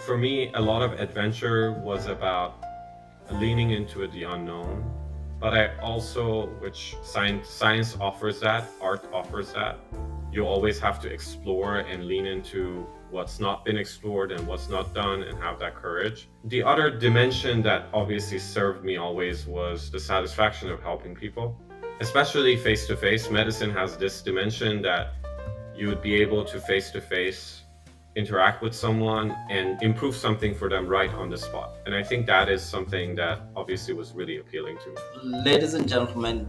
For me, a lot of adventure was about leaning into the unknown, but I also, which science offers that, art offers that. You always have to explore and lean into what's not been explored and what's not done and have that courage. The other dimension that obviously served me always was the satisfaction of helping people, especially face to face. Medicine has this dimension that you would be able to face interact with someone and improve something for them right on the spot. And I think that is something that obviously was really appealing to me. Ladies and gentlemen,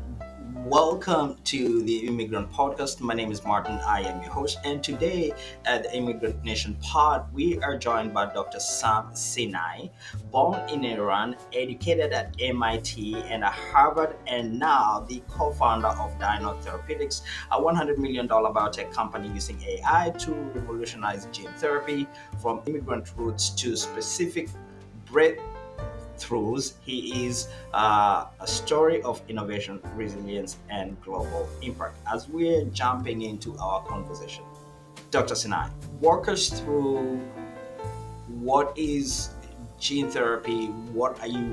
welcome to the Immigrant Podcast. My name is Martin. I am your host. And today at the Immigrant Nation Pod, we are joined by Dr. Sam Sinai, born in Iran, educated at MIT and at Harvard, and now the co founder of Dyno Therapeutics, a $100 million biotech company using AI to revolutionize gene therapy from immigrant roots to specific breakthroughs. He is a story of innovation, resilience, and global impact. As we're jumping into our conversation, Dr. Sinai, walk us through what is gene therapy, what are you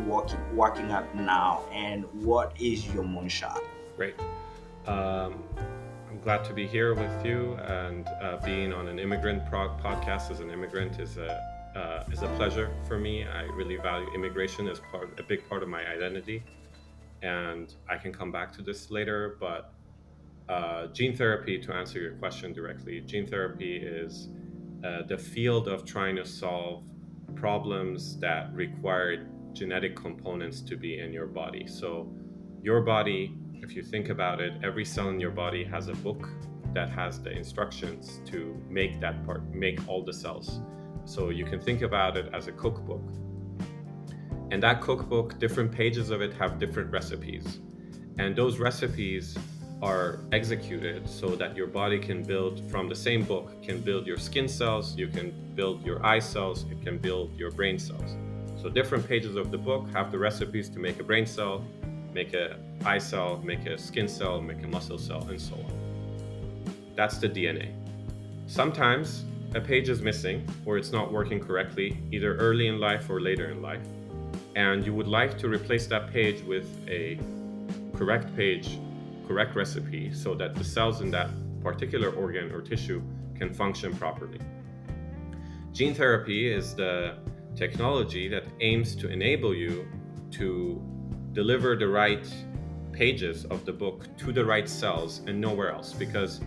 working at now, and what is your moonshot? Great. Um, I'm glad to be here with you, and being on an immigrant podcast as an immigrant is a pleasure for me. I really value immigration as a big part of my identity, and I can come back to this later. But gene therapy, to answer your question directly, gene therapy is the field of trying to solve problems that require genetic components to be in your body. So your body, if you think about it, every cell in your body has a book that has the instructions to make that part, make all the cells. So you can think about it as a cookbook. And that cookbook, different pages of it have different recipes. And those recipes are executed so that your body can build from the same book, can build your skin cells, you can build your eye cells, it can build your brain cells. So different pages of the book have the recipes to make a brain cell, make a eye cell, make a skin cell, make a muscle cell, and so on. That's the DNA. Sometimes a page is missing or it's not working correctly, either early in life or later in life, and you would like to replace that page with a correct page, correct recipe, so that the cells in that particular organ or tissue can function properly. Gene therapy is the technology that aims to enable you to deliver the right pages of the book to the right cells and nowhere else. Because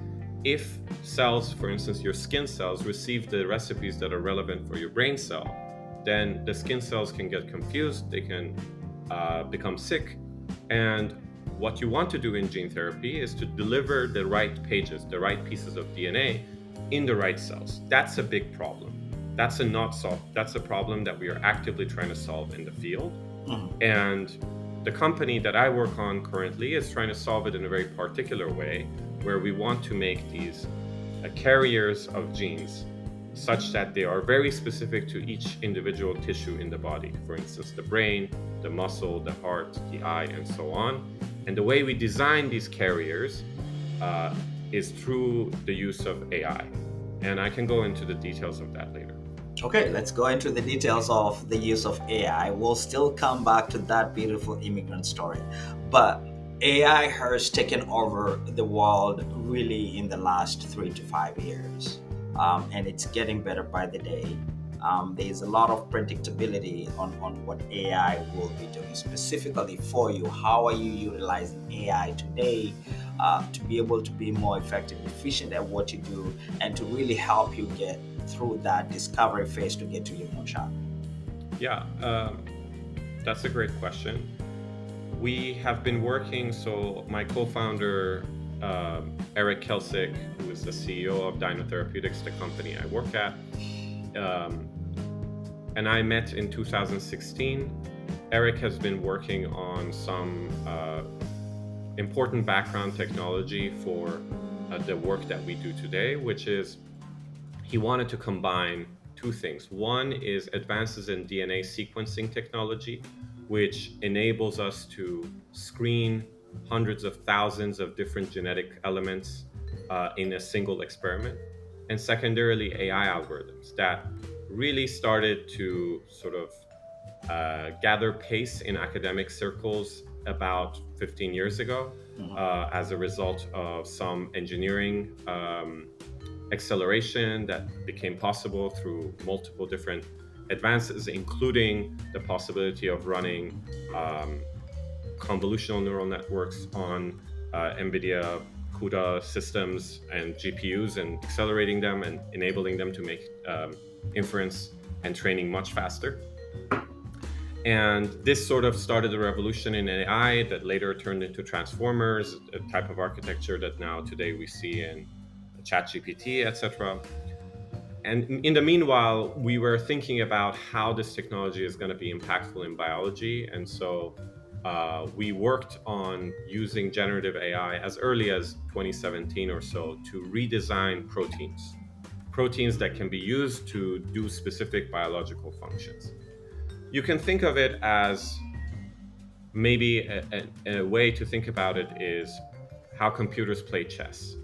if cells, for instance, your skin cells, receive the recipes that are relevant for your brain cell, then the skin cells can get confused, they can become sick. And what you want to do in gene therapy is to deliver the right pages, the right pieces of DNA in the right cells. That's a big problem. That's a problem that we are actively trying to solve in the field. And the company that I work on currently is trying to solve it in a very particular way, where we want to make these carriers of genes such that they are very specific to each individual tissue in the body. For instance, the brain, the muscle, the heart, the eye, and so on. And the way we design these carriers is through the use of AI. And I can go into the details of that later. Okay, let's go into the details of the use of AI. We'll still come back to that beautiful immigrant story. But AI has taken over the world really in the last 3 to 5 years. And it's getting better by the day. There's a lot of predictability on what AI will be doing specifically for you. How are you utilizing AI today to be able to be more effective, efficient at what you do, and to really help you get through that discovery phase to get to your moonshot? Yeah, that's a great question. We have been working, so my co-founder, Eric Kelsick, who is the CEO of Dyno Therapeutics, the company I work at, and I met in 2016. Eric has been working on some important background technology for the work that we do today, which is he wanted to combine two things. One is advances in DNA sequencing technology, which enables us to screen hundreds of thousands of different genetic elements in a single experiment. And secondarily, AI algorithms that really started to sort of gather pace in academic circles about 15 years ago, as a result of some engineering acceleration that became possible through multiple different advances, including the possibility of running convolutional neural networks on NVIDIA CUDA systems and GPUs, and accelerating them and enabling them to make inference and training much faster. And this sort of started a revolution in AI that later turned into transformers, a type of architecture that now today we see in ChatGPT, etc. And in the meanwhile, we were thinking about how this technology is going to be impactful in biology. And so we worked on using generative AI as early as 2017 or so to redesign proteins that can be used to do specific biological functions. You can think of it as maybe a way to think about it is how computers play chess.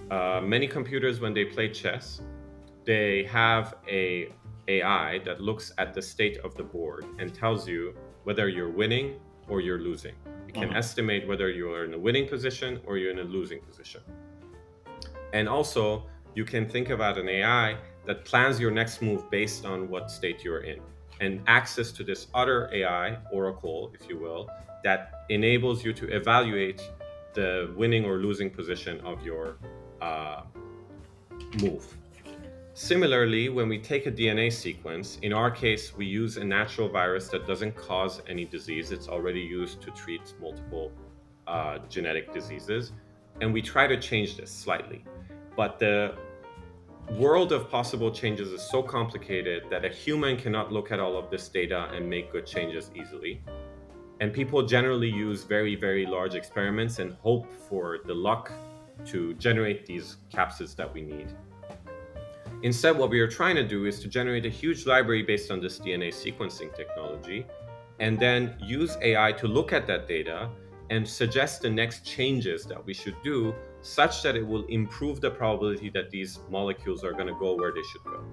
Many computers, when they play chess, they have a AI that looks at the state of the board and tells you whether you're winning or you're losing. It can estimate whether you're in a winning position or you're in a losing position. And also, you can think about an AI that plans your next move based on what state you're in, and access to this other AI, oracle, if you will, that enables you to evaluate the winning or losing position of your move. Similarly, when we take a DNA sequence, in our case, we use a natural virus that doesn't cause any disease. It's already used to treat multiple genetic diseases. And we try to change this slightly. But the world of possible changes is so complicated that a human cannot look at all of this data and make good changes easily. And people generally use very, very large experiments and hope for the luck to generate these capsids that we need. Instead, what we are trying to do is to generate a huge library based on this DNA sequencing technology, and then use AI to look at that data and suggest the next changes that we should do, such that it will improve the probability that these molecules are going to go where they should go.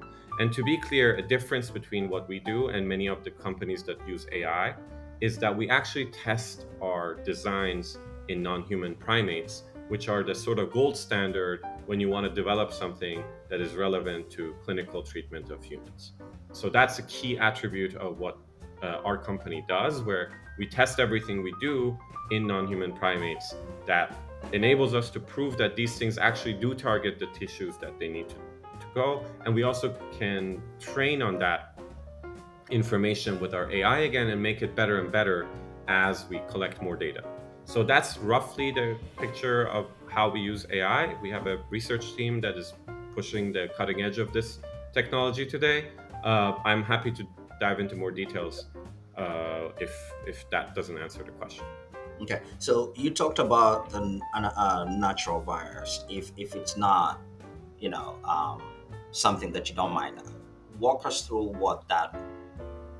And to be clear, a difference between what we do and many of the companies that use AI is that we actually test our designs in non-human primates, which are the sort of gold standard when you want to develop something that is relevant to clinical treatment of humans. So that's a key attribute of what our company does, where we test everything we do in non-human primates that enables us to prove that these things actually do target the tissues that they need to go. And we also can train on that information with our AI again and make it better and better as we collect more data. So that's roughly the picture of how we use AI. We have a research team that is pushing the cutting edge of this technology today. I'm happy to dive into more details if that doesn't answer the question. Okay, so you talked about a natural virus. If it's not, something that you don't mind, walk us through what that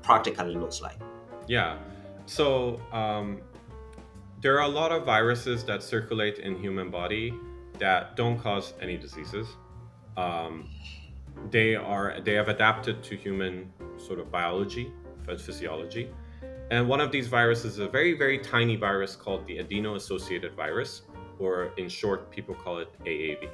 practically looks like. Yeah, so there are a lot of viruses that circulate in human body that don't cause any diseases. They have adapted to human sort of biology, physiology. And one of these viruses is a very, very tiny virus called the adeno-associated virus, or in short, people call it AAV.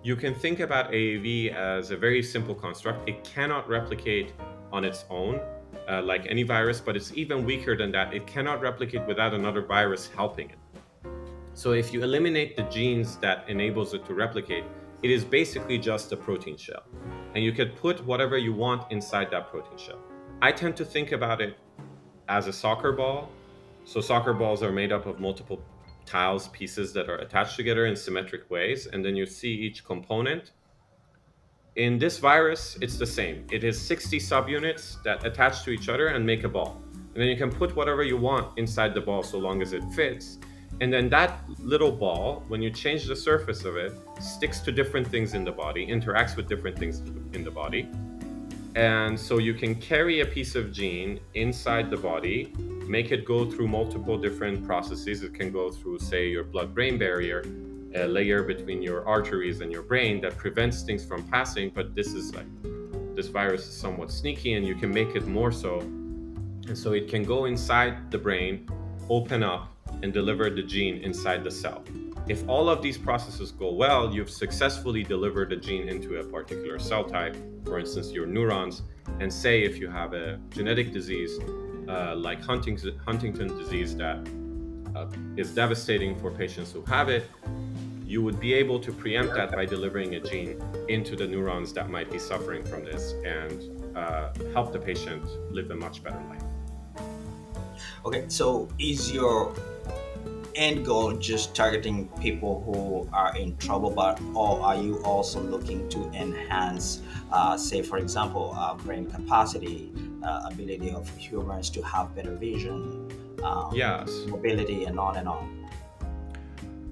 You can think about AAV as a very simple construct. It cannot replicate on its own, like any virus, but it's even weaker than that. It cannot replicate without another virus helping it. So if you eliminate the genes that enables it to replicate, it is basically just a protein shell. And you could put whatever you want inside that protein shell. I tend to think about it as a soccer ball. So soccer balls are made up of multiple tiles, pieces that are attached together in symmetric ways, and then you see each component. In this virus, it's the same. It is 60 subunits that attach to each other and make a ball. And then you can put whatever you want inside the ball so long as it fits. And then that little ball, when you change the surface of it, sticks to different things in the body, interacts with different things in the body. And so you can carry a piece of gene inside the body, make it go through multiple different processes. It can go through, say, your blood-brain barrier, a layer between your arteries and your brain that prevents things from passing. But this is like this virus is somewhat sneaky, and you can make it more so. And so it can go inside the brain, open up, and deliver the gene inside the cell. If all of these processes go well, you've successfully delivered a gene into a particular cell type, for instance, your neurons. And say if you have a genetic disease like Huntington disease that is devastating for patients who have it, you would be able to preempt that by delivering a gene into the neurons that might be suffering from this and help the patient live a much better life. Okay, so is your end goal just targeting people who are in trouble, but or are you also looking to enhance, say, for example, brain capacity, ability of humans to have better vision, Yes. mobility, and on and on?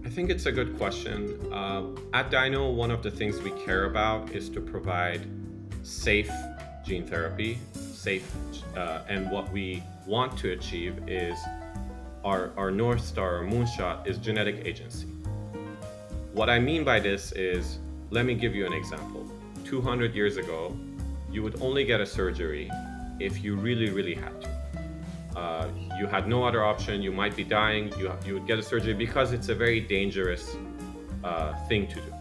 I think it's a good question. At Dyno, one of the things we care about is to provide safe gene therapy, and what we want to achieve is our North Star, our moonshot, is genetic agency. What I mean by this is, let me give you an example. 200 years ago, you would only get a surgery if you really, really had to. You had no other option, you might be dying, you would get a surgery because it's a very dangerous thing to do.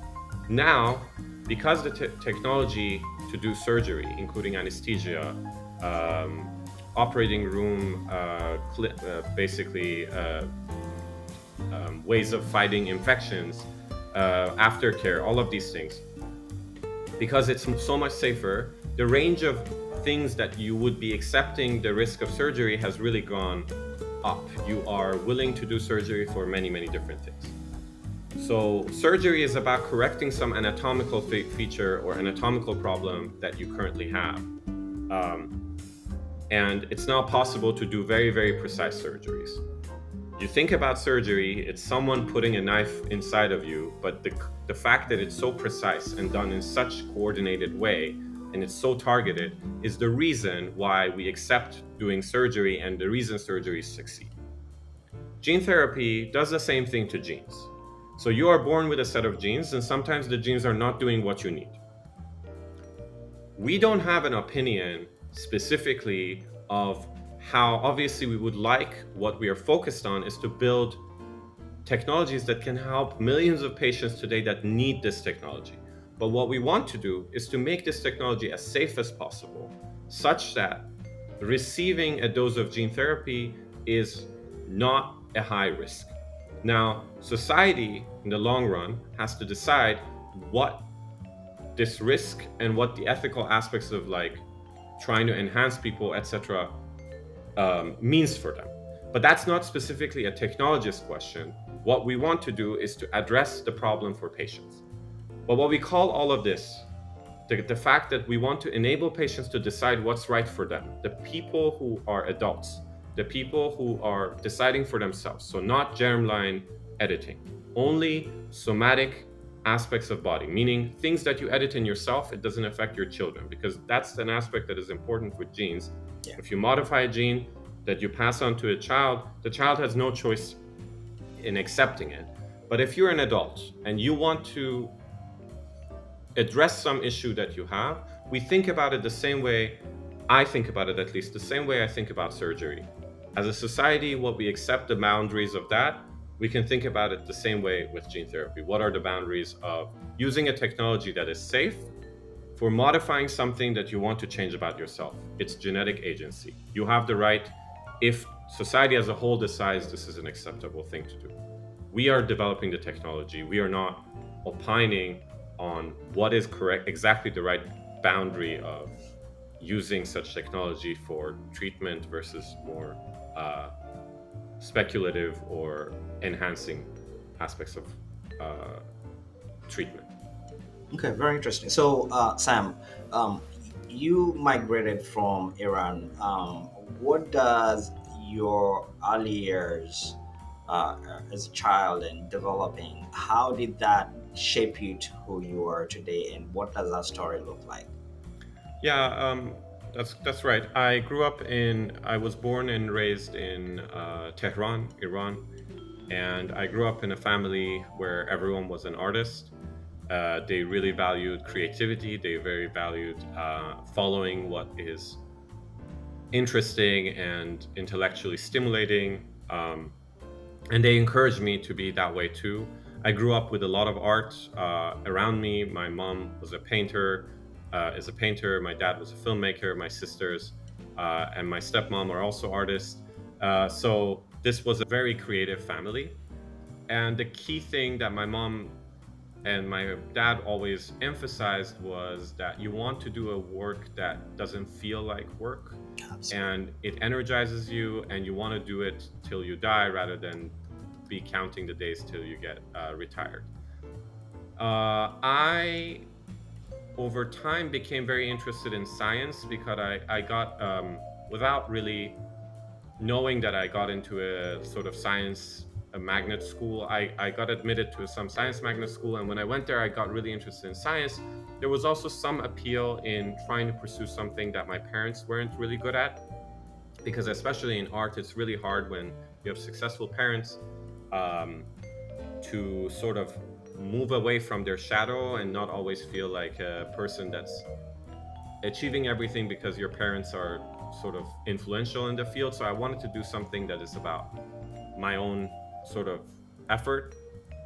Now, because the technology to do surgery, including anesthesia, operating room, ways of fighting infections, aftercare, all of these things, because it's so much safer, the range of things that you would be accepting the risk of surgery has really gone up. You are willing to do surgery for many, many different things. So surgery is about correcting some anatomical feature or anatomical problem that you currently have. And it's now possible to do very, very precise surgeries. You think about surgery, it's someone putting a knife inside of you, but the fact that it's so precise and done in such coordinated way, and it's so targeted, is the reason why we accept doing surgery and the reason surgeries succeed. Gene therapy does the same thing to genes. So you are born with a set of genes, and sometimes the genes are not doing what you need. We don't have an opinion specifically of how, obviously we would like, what we are focused on is to build technologies that can help millions of patients today that need this technology. But what we want to do is to make this technology as safe as possible, such that receiving a dose of gene therapy is not a high risk. Now, society in the long run has to decide what this risk and what the ethical aspects of like trying to enhance people, etc., means for them. But that's not specifically a technologist question. What we want to do is to address the problem for patients. But what we call all of this, the fact that we want to enable patients to decide what's right for them, the people who are adults, the people who are deciding for themselves, so not germline editing, only somatic aspects of body, meaning things that you edit in yourself, it doesn't affect your children, because that's an aspect that is important with genes. Yeah. If you modify a gene that you pass on to a child, the child has no choice in accepting it. But if you're an adult and you want to address some issue that you have, we think about it the same way, I think about it at least, the same way I think about surgery. As a society, what we accept the boundaries of that, we can think about it the same way with gene therapy. What are the boundaries of using a technology that is safe for modifying something that you want to change about yourself? It's genetic agency. You have the right, if society as a whole decides this is an acceptable thing to do. We are developing the technology. We are not opining on what is correct, exactly the right boundary of using such technology for treatment versus more speculative or enhancing aspects of treatment. Okay, very interesting. So, Sam, you migrated from Iran. What does your early years as a child and developing, how did that shape you to who you are today, and what does that story look like? Yeah, that's right. I was born and raised in Tehran, Iran, and I grew up in a family where everyone was an artist. They really valued creativity. They very valued following what is interesting and intellectually stimulating. And they encouraged me to be that way too. I grew up with a lot of art around me. My mom was a painter, is a painter. My dad was a filmmaker. My sisters and my stepmom are also artists. So this was a very creative family. And the key thing that my mom and my dad always emphasized was that you want to do a work that doesn't feel like work, Absolutely. and it energizes you, and you want to do it till you die rather than be counting the days till you get retired. I over time became very interested in science because I got without really knowing that I got into a sort of science a magnet school. I got admitted to some science magnet school, and when I went there, I got really interested in science. There was also some appeal in trying to pursue something that my parents weren't really good at, because especially in art, it's really hard when you have successful parents um, to sort of move away from their shadow and not always feel like a person that's achieving everything because your parents are sort of influential in the field. So I wanted to do something that is about my own sort of effort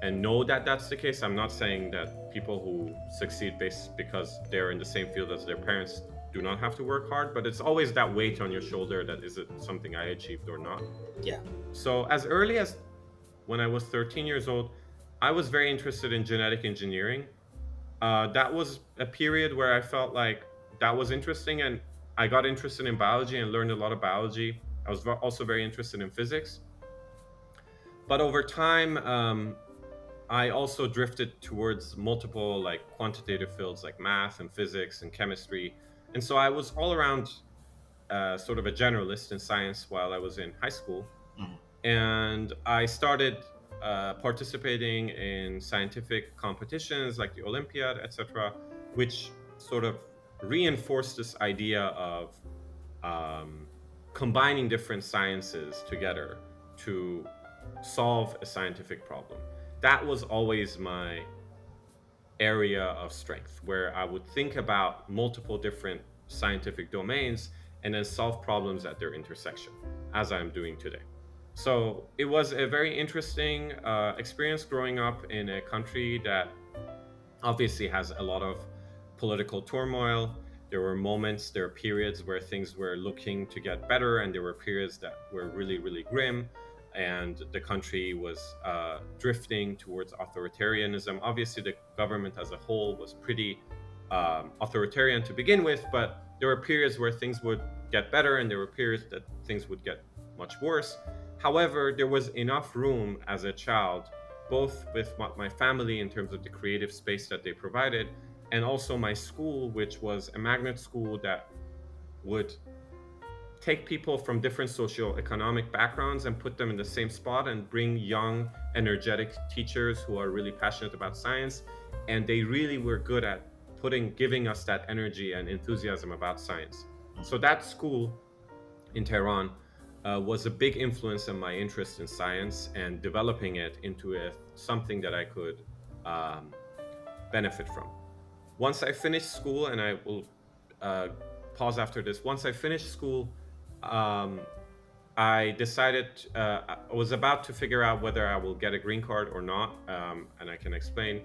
and know that that's the case. I'm not saying that people who succeed based because they're in the same field as their parents do not have to work hard, but it's always that weight on your shoulder that is it something I achieved or not. Yeah. So as early as when I was 13 years old, I was very interested in genetic engineering. That was a period where I felt like that was interesting, and I got interested in biology and learned a lot of biology. I was also very interested in physics. But over time, I also drifted towards multiple like quantitative fields like math and physics and chemistry. And so I was all around sort of a generalist in science while I was in high school. Mhm. And I started participating in scientific competitions like the Olympiad, etc., which sort of reinforced this idea of um, combining different sciences together to solve a scientific problem. That was always my area of strength, where I would think about multiple different scientific domains and then solve problems at their intersection, as I'm doing today. So it was a very interesting experience growing up in a country that obviously has a lot of political turmoil. There were moments, there were periods where things were looking to get better, and there were periods that were really, really grim, and the country was drifting towards authoritarianism. Obviously, the government as a whole was pretty authoritarian to begin with, but there were periods where things would get better, and there were periods that things would get much worse. However, there was enough room as a child, both with my family in terms of the creative space that they provided, and also my school, which was a magnet school that would take people from different socioeconomic backgrounds and put them in the same spot and bring young, energetic teachers who are really passionate about science. And they really were good at giving us that energy and enthusiasm about science. So that school in Tehran was a big influence on my interest in science and developing it into something that I could benefit from. Once I finished school, and I will pause after this, once I finished school, I decided I was about to figure out whether I will get a green card or not, and I can explain.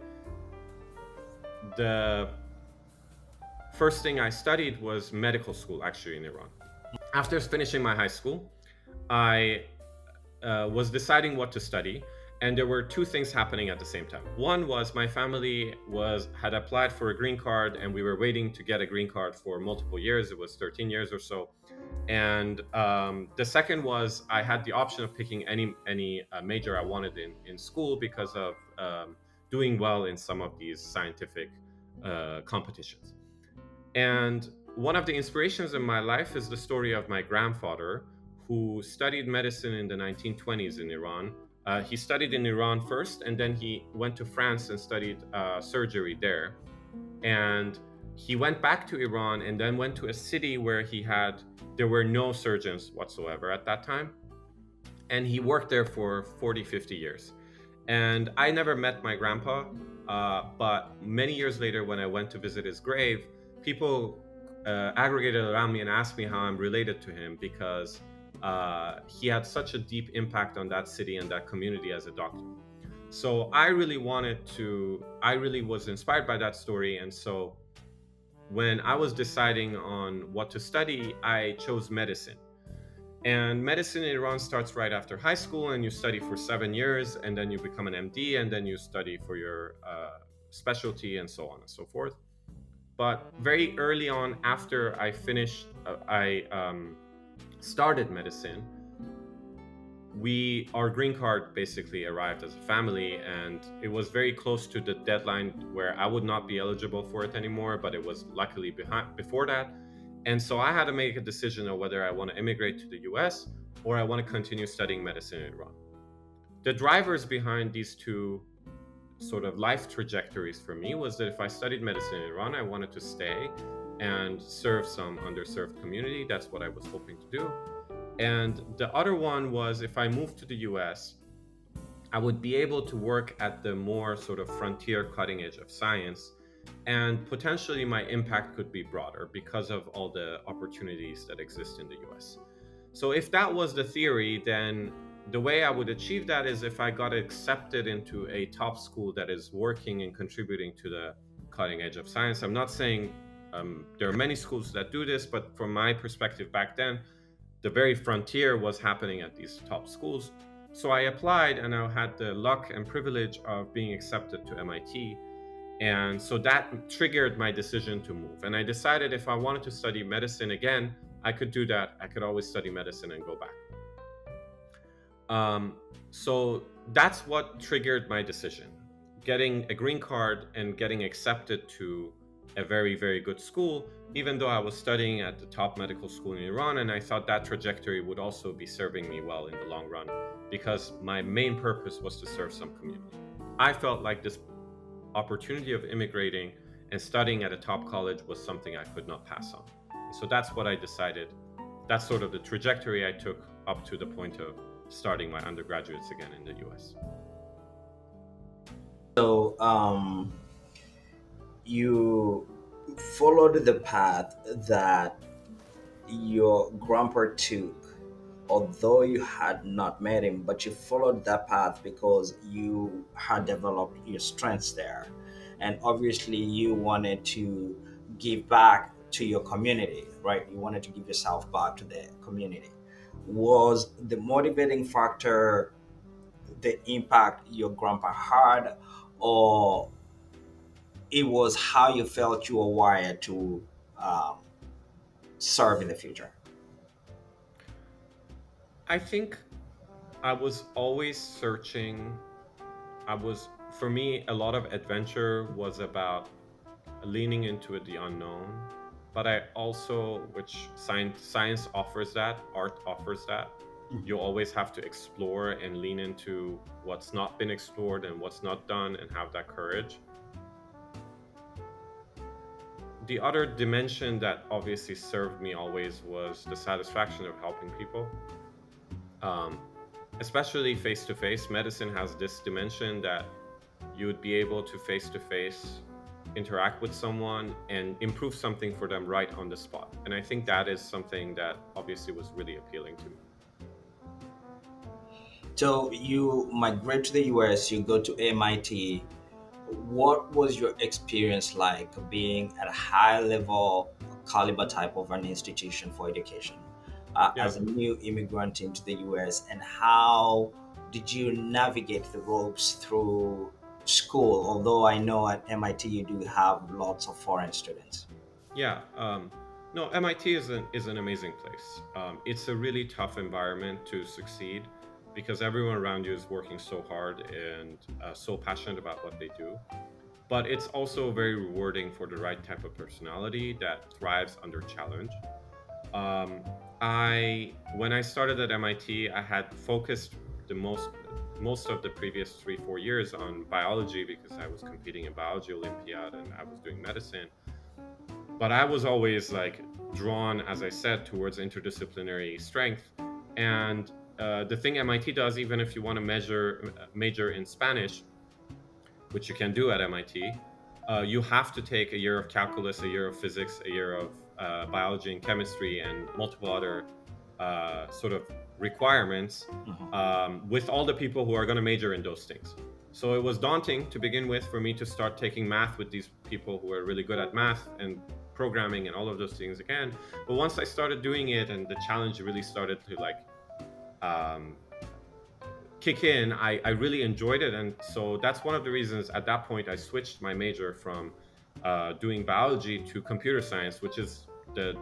The first thing I studied was medical school, actually, in Iran. After finishing my high school, I was deciding what to study, and there were two things happening at the same time. One was my family had applied for a green card, and we were waiting to get a green card for multiple years. It was 13 years or so. And the second was I had the option of picking any major I wanted in school because of doing well in some of these scientific competitions. And one of the inspirations in my life is the story of my grandfather, who studied medicine in the 1920s in Iran. He studied in Iran first, and then he went to France and studied surgery there. And he went back to Iran and then went to a city where there were no surgeons whatsoever at that time. And he worked there for 40, 50 years. And I never met my grandpa. But many years later, when I went to visit his grave, people aggregated around me and asked me how I'm related to him, because he had such a deep impact on that city and that community as a doctor. So I really was inspired by that story. And so when I was deciding on what to study, I chose medicine. And medicine in Iran starts right after high school, and you study for 7 years, and then you become an MD, and then you study for your specialty, and so on and so forth. But very early on, after I finished, I started medicine. Our green card basically arrived as a family, and it was very close to the deadline where I would not be eligible for it anymore, but it was luckily before that. And so I had to make a decision of whether I want to immigrate to the US or I want to continue studying medicine in Iran. The drivers behind these two sort of life trajectories for me was that if I studied medicine in Iran, I wanted to stay and serve some underserved community. That's what I was hoping to do. And the other one was, if I moved to the US, I would be able to work at the more sort of frontier cutting edge of science, and potentially my impact could be broader because of all the opportunities that exist in the US. So if that was the theory, then the way I would achieve that is if I got accepted into a top school that is working and contributing to the cutting edge of science. I'm not saying there are many schools that do this, but from my perspective back then, the very frontier was happening at these top schools. So I applied, and I had the luck and privilege of being accepted to MIT. And so that triggered my decision to move. And I decided if I wanted to study medicine again, I could do that. I could always study medicine and go back. So that's what triggered my decision. Getting a green card and getting accepted to a very, very good school, even though I was studying at the top medical school in Iran, and I thought that trajectory would also be serving me well in the long run, because my main purpose was to serve some community. I felt like this opportunity of immigrating and studying at a top college was something I could not pass on. So that's what I decided. That's sort of the trajectory I took up to the point of starting my undergraduates again in the US. So, you followed the path that your grandpa took, although you had not met him, but you followed that path because you had developed your strengths there. And obviously, you wanted to give back to your community, right? You wanted to give yourself back to the community. Was the motivating factor the impact your grandpa had, or it was how you felt you were wired to um, serve in the future? I think I was always searching. For me, a lot of adventure was about leaning into the unknown. But I also, which science offers that, art offers that, you always have to explore and lean into what's not been explored and what's not done and have that courage. The other dimension that obviously served me always was the satisfaction of helping people, especially face to face. Medicine has this dimension that you would be able to face interact with someone and improve something for them right on the spot. And I think that is something that obviously was really appealing to me. So you migrate to the US, you go to MIT. What was your experience like being at a high level caliber type of an institution for education Yeah. as a new immigrant into the US, and how did you navigate the ropes through school? Although I know at MIT you do have lots of foreign students. Yeah. No, MIT is an amazing place. It's a really tough environment to succeed because everyone around you is working so hard and so passionate about what they do. But it's also very rewarding for the right type of personality that thrives under challenge. When I started at MIT, I had focused the most of the previous 3-4 years on biology because I was competing in biology Olympiad and I was doing medicine. But I was always like drawn, as I said, towards interdisciplinary strength. And the thing MIT does, even if you want to major in Spanish, which you can do at MIT, you have to take a year of calculus, a year of physics, a year of biology and chemistry, and multiple other sort of requirements with all the people who are going to major in those things. So it was daunting to begin with for me to start taking math with these people who are really good at math and programming and all of those things again. But once I started doing it and the challenge really started to kick in, I really enjoyed it. And so that's one of the reasons at that point I switched my major from doing biology to computer science, which is the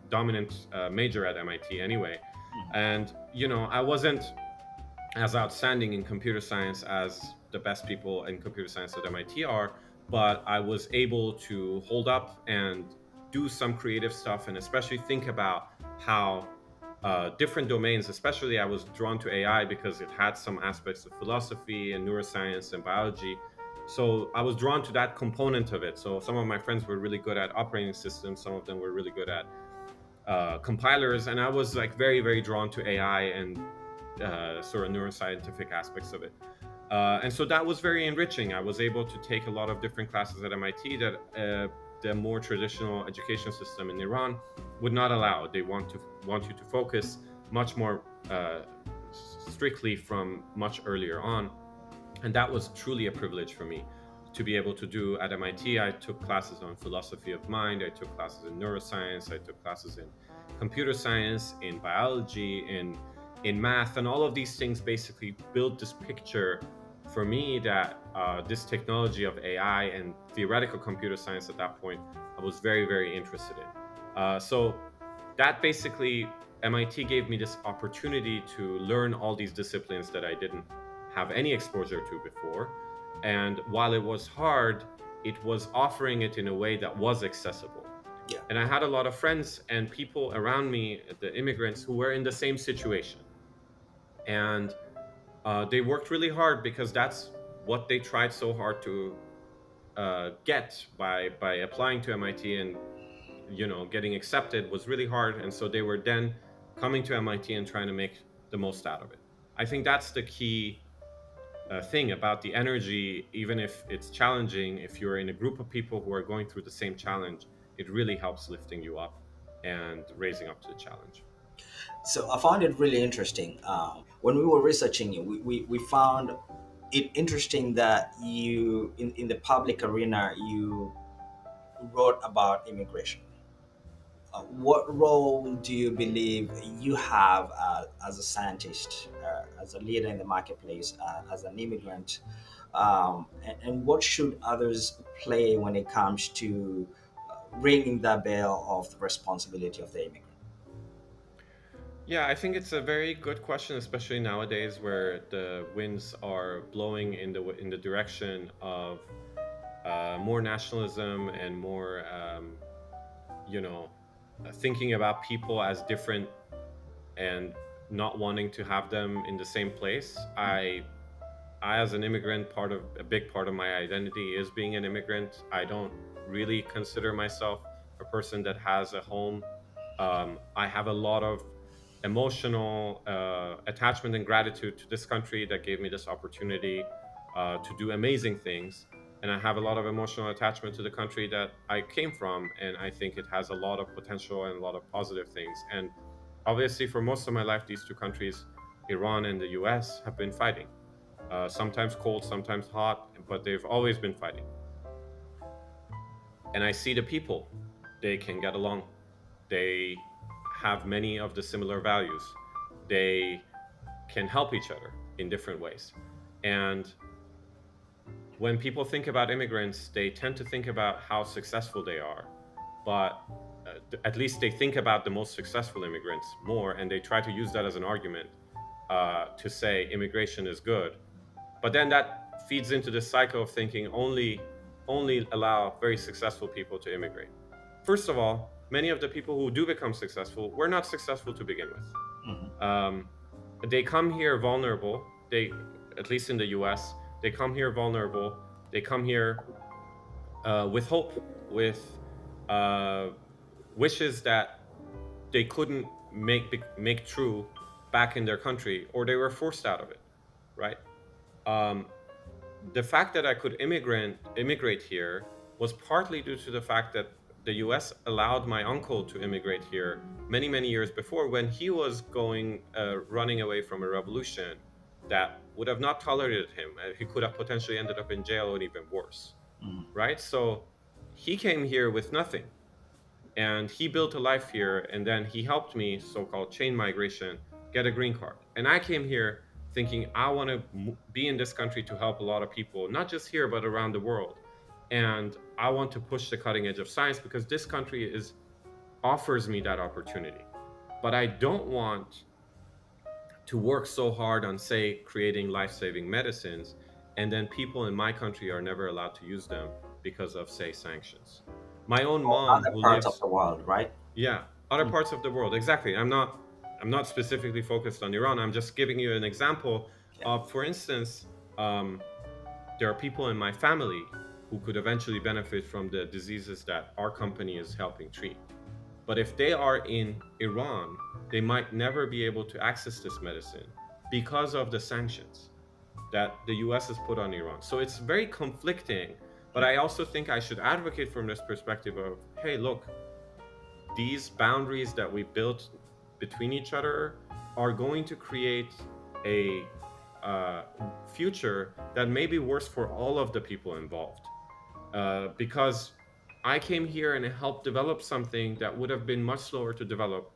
dominant major at MIT anyway. And, I wasn't as outstanding in computer science as the best people in computer science at MIT are, but I was able to hold up and do some creative stuff, and especially think about how different domains, especially I was drawn to AI because it had some aspects of philosophy and neuroscience and biology. So I was drawn to that component of it. So some of my friends were really good at operating systems, some of them were really good at compilers, and I was very, very drawn to AI and sort of neuroscientific aspects of it. And so that was very enriching. I was able to take a lot of different classes at MIT that the more traditional education system in Iran would not allow. They want you to focus much more strictly from much earlier on. And that was truly a privilege for me to be able to do at MIT. I took classes on philosophy of mind, I took classes in neuroscience, I took classes in computer science, in biology, in math, and all of these things basically built this picture for me that this technology of AI and theoretical computer science at that point, I was very, very interested in. So that basically, MIT gave me this opportunity to learn all these disciplines that I didn't have any exposure to before. And while it was hard, it was offering it in a way that was accessible. Yeah. And I had a lot of friends and people around me, the immigrants, who were in the same situation. And they worked really hard because that's what they tried so hard to get by applying to MIT, and getting accepted was really hard. And so they were then coming to MIT and trying to make the most out of it. I think that's the key thing about the energy. Even if it's challenging, if you're in a group of people who are going through the same challenge, it really helps lifting you up and raising up to the challenge. So I found it really interesting. When we were researching you, we found it interesting that you, in the public arena, you wrote about immigration. What role do you believe you have as a scientist, as a leader in the marketplace, as an immigrant? And what should others play when it comes to ringing the bell of the responsibility of the immigrant? Yeah, I think it's a very good question, especially nowadays where the winds are blowing in the direction of more nationalism and more, thinking about people as different and not wanting to have them in the same place. I as an immigrant, a big part of my identity is being an immigrant. I don't really consider myself a person that has a home. I have a lot of emotional attachment and gratitude to this country that gave me this opportunity to do amazing things. And I have a lot of emotional attachment to the country that I came from. And I think it has a lot of potential and a lot of positive things. And obviously, for most of my life, these two countries, Iran and the US, have been fighting. Sometimes cold, sometimes hot, but they've always been fighting. And I see the people, they can get along. They have many of the similar values. They can help each other in different ways. And when people think about immigrants, they tend to think about how successful they are. But at least they think about the most successful immigrants more, and they try to use that as an argument to say immigration is good. But then that feeds into this cycle of thinking only allow very successful people to immigrate. First of all, many of the people who do become successful were not successful to begin with. They come here vulnerable. At least in the US, they come here vulnerable. They come here with hope, with wishes that they couldn't make true back in their country, or they were forced out of it, right? the fact that I could immigrate here was partly due to the fact that the US allowed my uncle to immigrate here many years before, when he was running away from a revolution that would have not tolerated him. He could have potentially ended up in jail or even worse, Mm. right? So he came here with nothing, and he built a life here, and then he helped me, so-called chain migration, get a green card. And I came here thinking I want to be in this country to help a lot of people, not just here but around the world. And I want to push the cutting edge of science because this country offers me that opportunity. But I don't want to work so hard on, say, creating life-saving medicines, and then people in my country are never allowed to use them because of, say, sanctions. My own Or mom, other who parts of lives, the world, right? yeah, other Mm. parts of the world. Exactly. I'm not specifically focused on Iran. I'm just giving you an example Yeah. of, for instance, um, there are people in my family who could eventually benefit from the diseases that our company is helping treat. But if they are in Iran, they might never be able to access this medicine because of the sanctions that the US has put on Iran. So it's very conflicting. But I also think I should advocate from this perspective of, hey, look, these boundaries that we built between each other are going to create a uh, future that may be worse for all of the people involved. Because I came here and helped develop something that would have been much slower to develop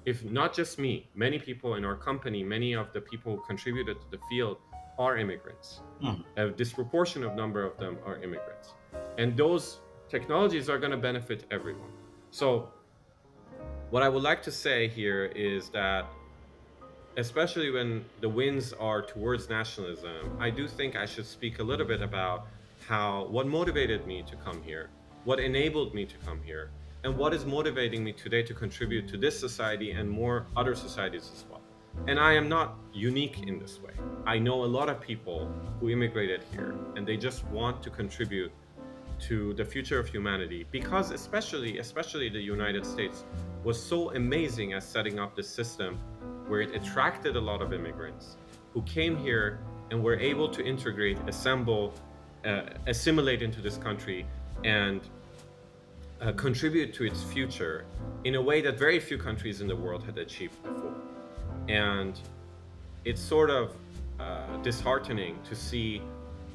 if not just me, many people in our company, many of the people who contributed to the field are immigrants. Mm. A disproportionate number of them are immigrants. And those technologies are going to benefit everyone. So what I would like to say here is that, especially when the winds are towards nationalism, I do think I should speak a little bit about what motivated me to come here, what enabled me to come here, and what is motivating me today to contribute to this society and more other societies as well. And I am not unique in this way. I know a lot of people who immigrated here and they just want to contribute to the future of humanity, because especially the United States was so amazing at setting up this system where it attracted a lot of immigrants who came here and were able to integrate, assimilate into this country, and contribute to its future in a way that very few countries in the world had achieved before. And it's sort of disheartening to see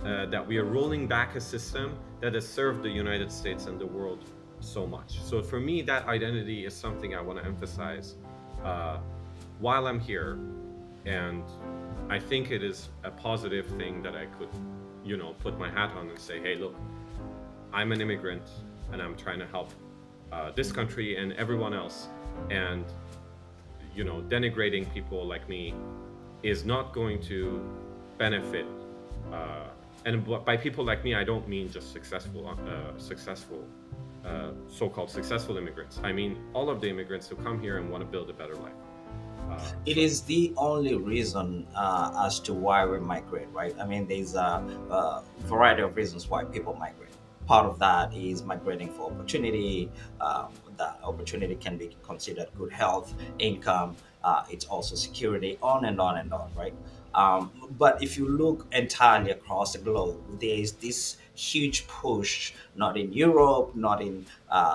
that we are rolling back a system that has served the United States and the world so much. So for me, that identity is something I want to emphasize uh, while I'm here. And I think it is a positive thing that I could, put my hat on and say, hey, look, I'm an immigrant and I'm trying to help this country and everyone else. And, denigrating people like me is not going to benefit. And by people like me, I don't mean just successful, so-called successful immigrants. I mean all of the immigrants who come here and want to build a better life. It is the only reason as to why we migrate, right? I mean, there's a variety of reasons why people migrate. Part of that is migrating for opportunity. That opportunity can be considered good health, income. It's also security, on and on and on, right? But if you look entirely across the globe, there is this huge push, not in Europe, not in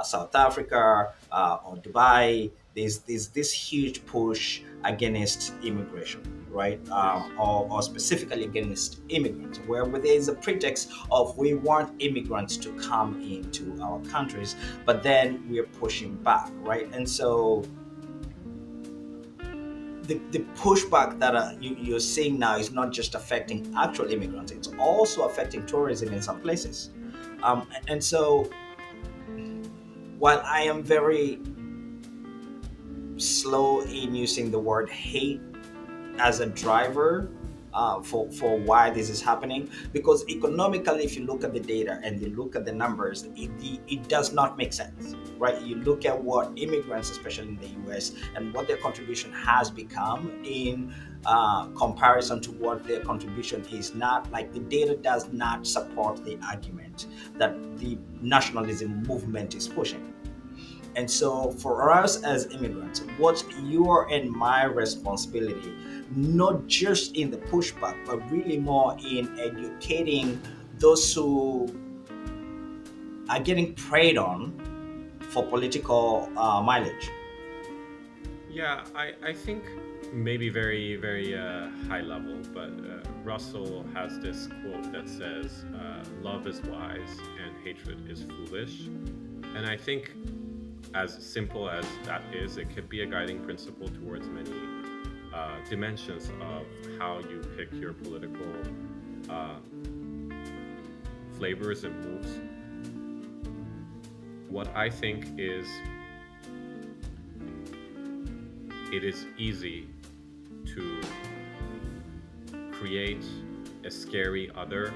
South Africa or Dubai. There's this huge push against immigration, right? Yes. Or specifically against immigrants, where there is a pretext of we want immigrants to come into our countries, but then we're pushing back, right? And so the pushback that you're seeing now is not just affecting actual immigrants, it's also affecting tourism in some places. And so while I am very slow in using the word hate as a driver for why this is happening, because economically, if you look at the data and you look at the numbers, it does not make sense, right? You look at what immigrants, especially in the US, and what their contribution has become in comparison to what their contribution is not, like the data does not support the argument that the nationalism movement is pushing. And so, for us as immigrants, what's your and my responsibility, not just in the pushback, but really more in educating those who are getting preyed on for political mileage? Yeah, I think maybe very, very high level, but Russell has this quote that says, love is wise and hatred is foolish. And I think, as simple as that is, it could be a guiding principle towards many dimensions of how you pick your political uh, flavors and moves. What I think is, it is easy to create a scary other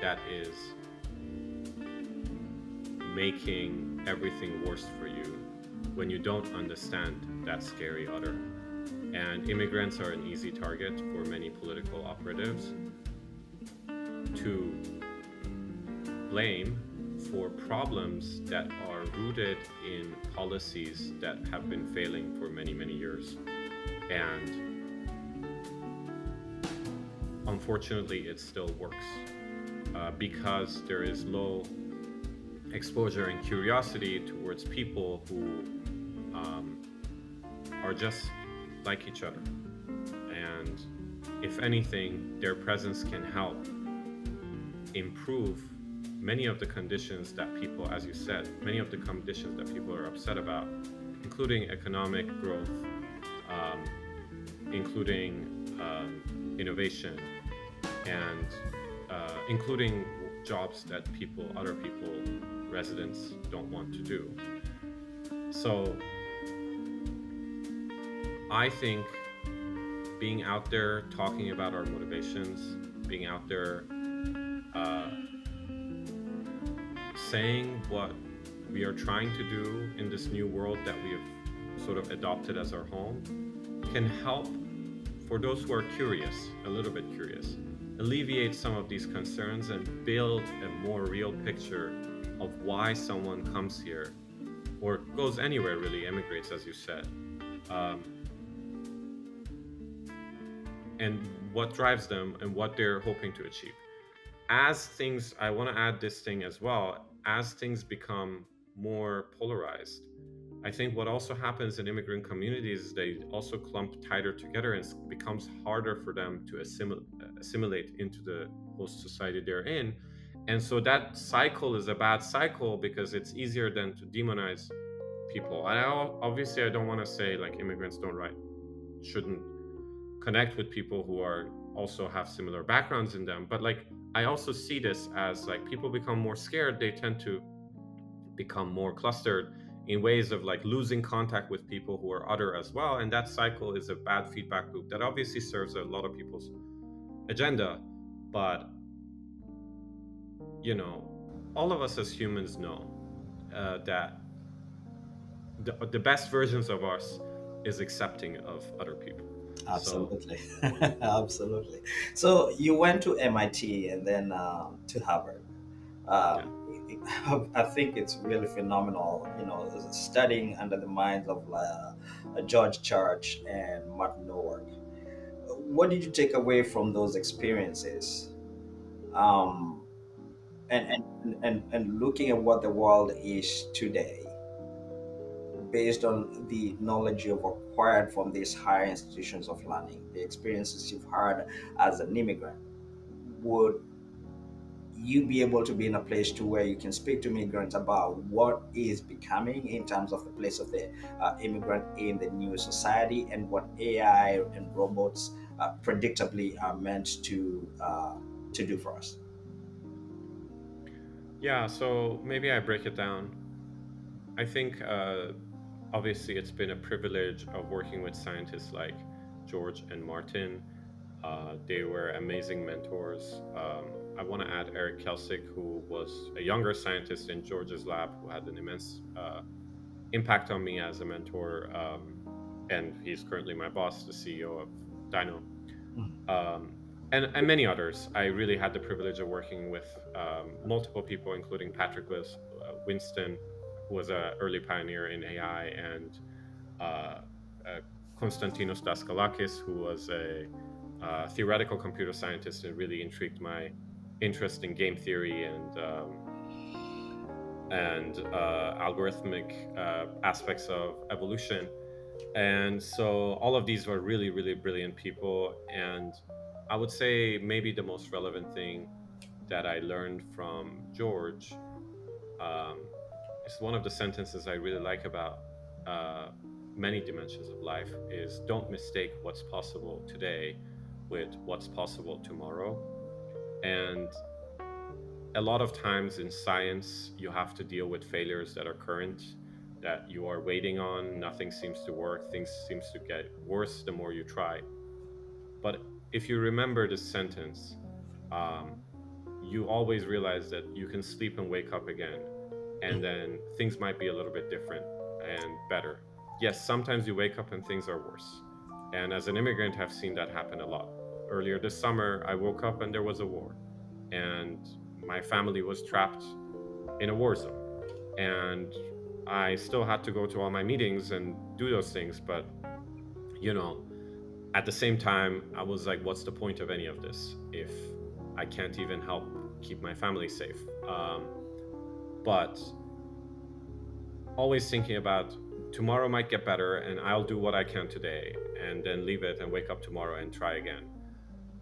that is making everything worse for you when you don't understand that scary other. And immigrants are an easy target for many political operatives to blame for problems that are rooted in policies that have been failing for many, many years. And unfortunately, it still works because there is low exposure and curiosity towards people who are just like each other. And if anything, their presence can help improve many of the conditions that people, as you said, many of the conditions that people are upset about, including economic growth, including innovation, and including jobs that other people, residents, don't want to do. So I think being out there talking about our motivations, being out there saying what we are trying to do in this new world that we have sort of adopted as our home, can help, for those who are curious, a little bit curious, alleviate some of these concerns and build a more real picture of why someone comes here or goes anywhere, really, emigrates, as you said, and what drives them and what they're hoping to achieve. As things, I want to add this thing as well, as things become more polarized, I think what also happens in immigrant communities is they also clump tighter together, and it becomes harder for them to assimilate into the host society they're in. And so that cycle is a bad cycle because it's easier than to demonize people. And obviously, I don't want to say like immigrants shouldn't connect with people who are also have similar backgrounds in them. But like, I also see this as like people become more scared, they tend to become more clustered in ways of like losing contact with people who are other as well. And that cycle is a bad feedback loop that obviously serves a lot of people's agenda. But, you know, all of us as humans know that the best versions of us is accepting of other people. So, Absolutely. Absolutely. So you went to MIT and then to Harvard. yeah. Uh, I think it's really phenomenal, studying under the minds of George Church and Martin Norwork. What did you take away from those experiences? Um, and looking at what the world is today, based on the knowledge you've acquired from these higher institutions of learning, the experiences you've had as an immigrant, would you be able to be in a place to where you can speak to migrants about what is becoming in terms of the place of the immigrant in the new society and what AI and robots predictably are meant to do for us? Yeah, so maybe I break it down. I think obviously it's been a privilege of working with scientists like George and Martin. They were amazing mentors. I want to add Eric Kelsick, who was a younger scientist in George's lab, who had an immense impact on me as a mentor. And he's currently my boss, the CEO of Dyno. Um, and many others. I really had the privilege of working with multiple people, including Patrick Winston, who was an early pioneer in AI, and uh, Konstantinos Daskalakis, who was a theoretical computer scientist and really intrigued my interest in game theory and algorithmic aspects of evolution. And so all of these were really, really brilliant people. And I would say maybe the most relevant thing that I learned from George um, is one of the sentences I really like about uh, many dimensions of life is don't mistake what's possible today with what's possible tomorrow. And a lot of times in science, you have to deal with failures that are current, that you are waiting on. Nothing seems to work. Things seems to get worse the more you try. But if you remember this sentence, um, you always realize that you can sleep and wake up again, and then things might be a little bit different and better. Yes, sometimes you wake up and things are worse. And as an immigrant, I've seen that happen a lot. Earlier this summer, I woke up and there was a war, and my family was trapped in a war zone. And I still had to go to all my meetings and do those things. But, you know, at the same time, I was like, what's the point of any of this if I can't even help keep my family safe? But always thinking about tomorrow might get better and I'll do what I can today and then leave it and wake up tomorrow and try again.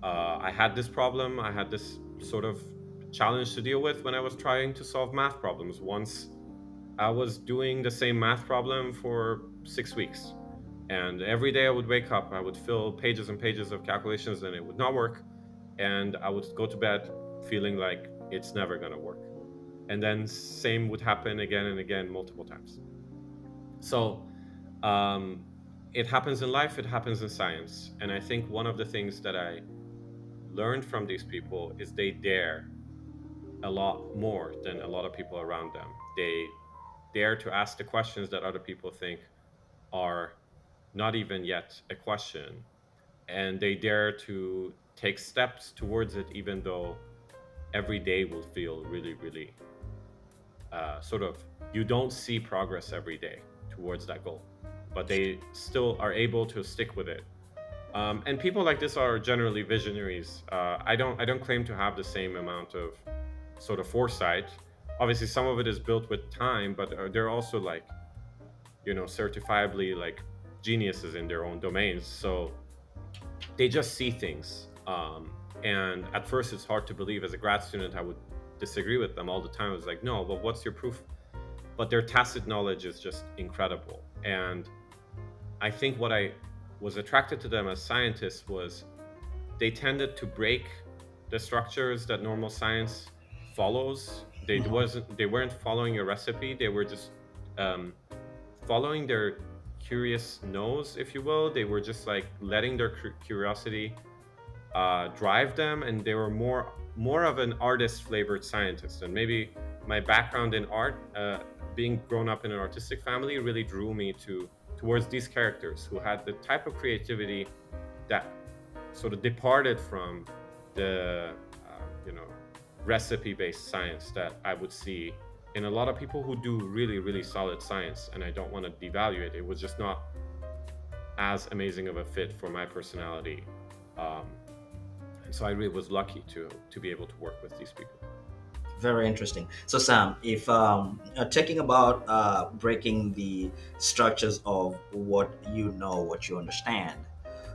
I had this problem, I had this sort of challenge to deal with when I was trying to solve math problems. Once I was doing the same math problem for 6 weeks. And every day I would wake up, I would fill pages and pages of calculations and it would not work. And I would go to bed feeling like it's never going to work. And then same would happen again and again, multiple times. So it happens in life, it happens in science. And I think one of the things that I learned from these people is they dare a lot more than a lot of people around them. They dare to ask the questions that other people think are not even yet a question. And they dare to take steps towards it, even though every day will feel really, really sort of, you don't see progress every day towards that goal, but they still are able to stick with it. And people like this are generally visionaries. I don't claim to have the same amount of sort of foresight. Obviously, some of it is built with time, but they're also like, you know, certifiably like geniuses in their own domains. So they just see things. And at first, it's hard to believe. As a grad student, I would disagree with them all the time. I was like, no, but what's your proof? But their tacit knowledge is just incredible. And I think what I was attracted to them as scientists was they tended to break the structures that normal science follows. They weren't following a recipe. They were just following their curious nose, if you will. They were just like letting their curiosity drive them, and they were more of an artist flavored scientist. And maybe my background in art, being grown up in an artistic family, really drew me towards these characters who had the type of creativity that sort of departed from the recipe-based science that I would see in a lot of people who do really, really solid science. And I don't want to devalue it. It was just not as amazing of a fit for my personality. And so I really was lucky to be able to work with these people. Very interesting. So, Sam, if talking about breaking the structures of what you know, what you understand,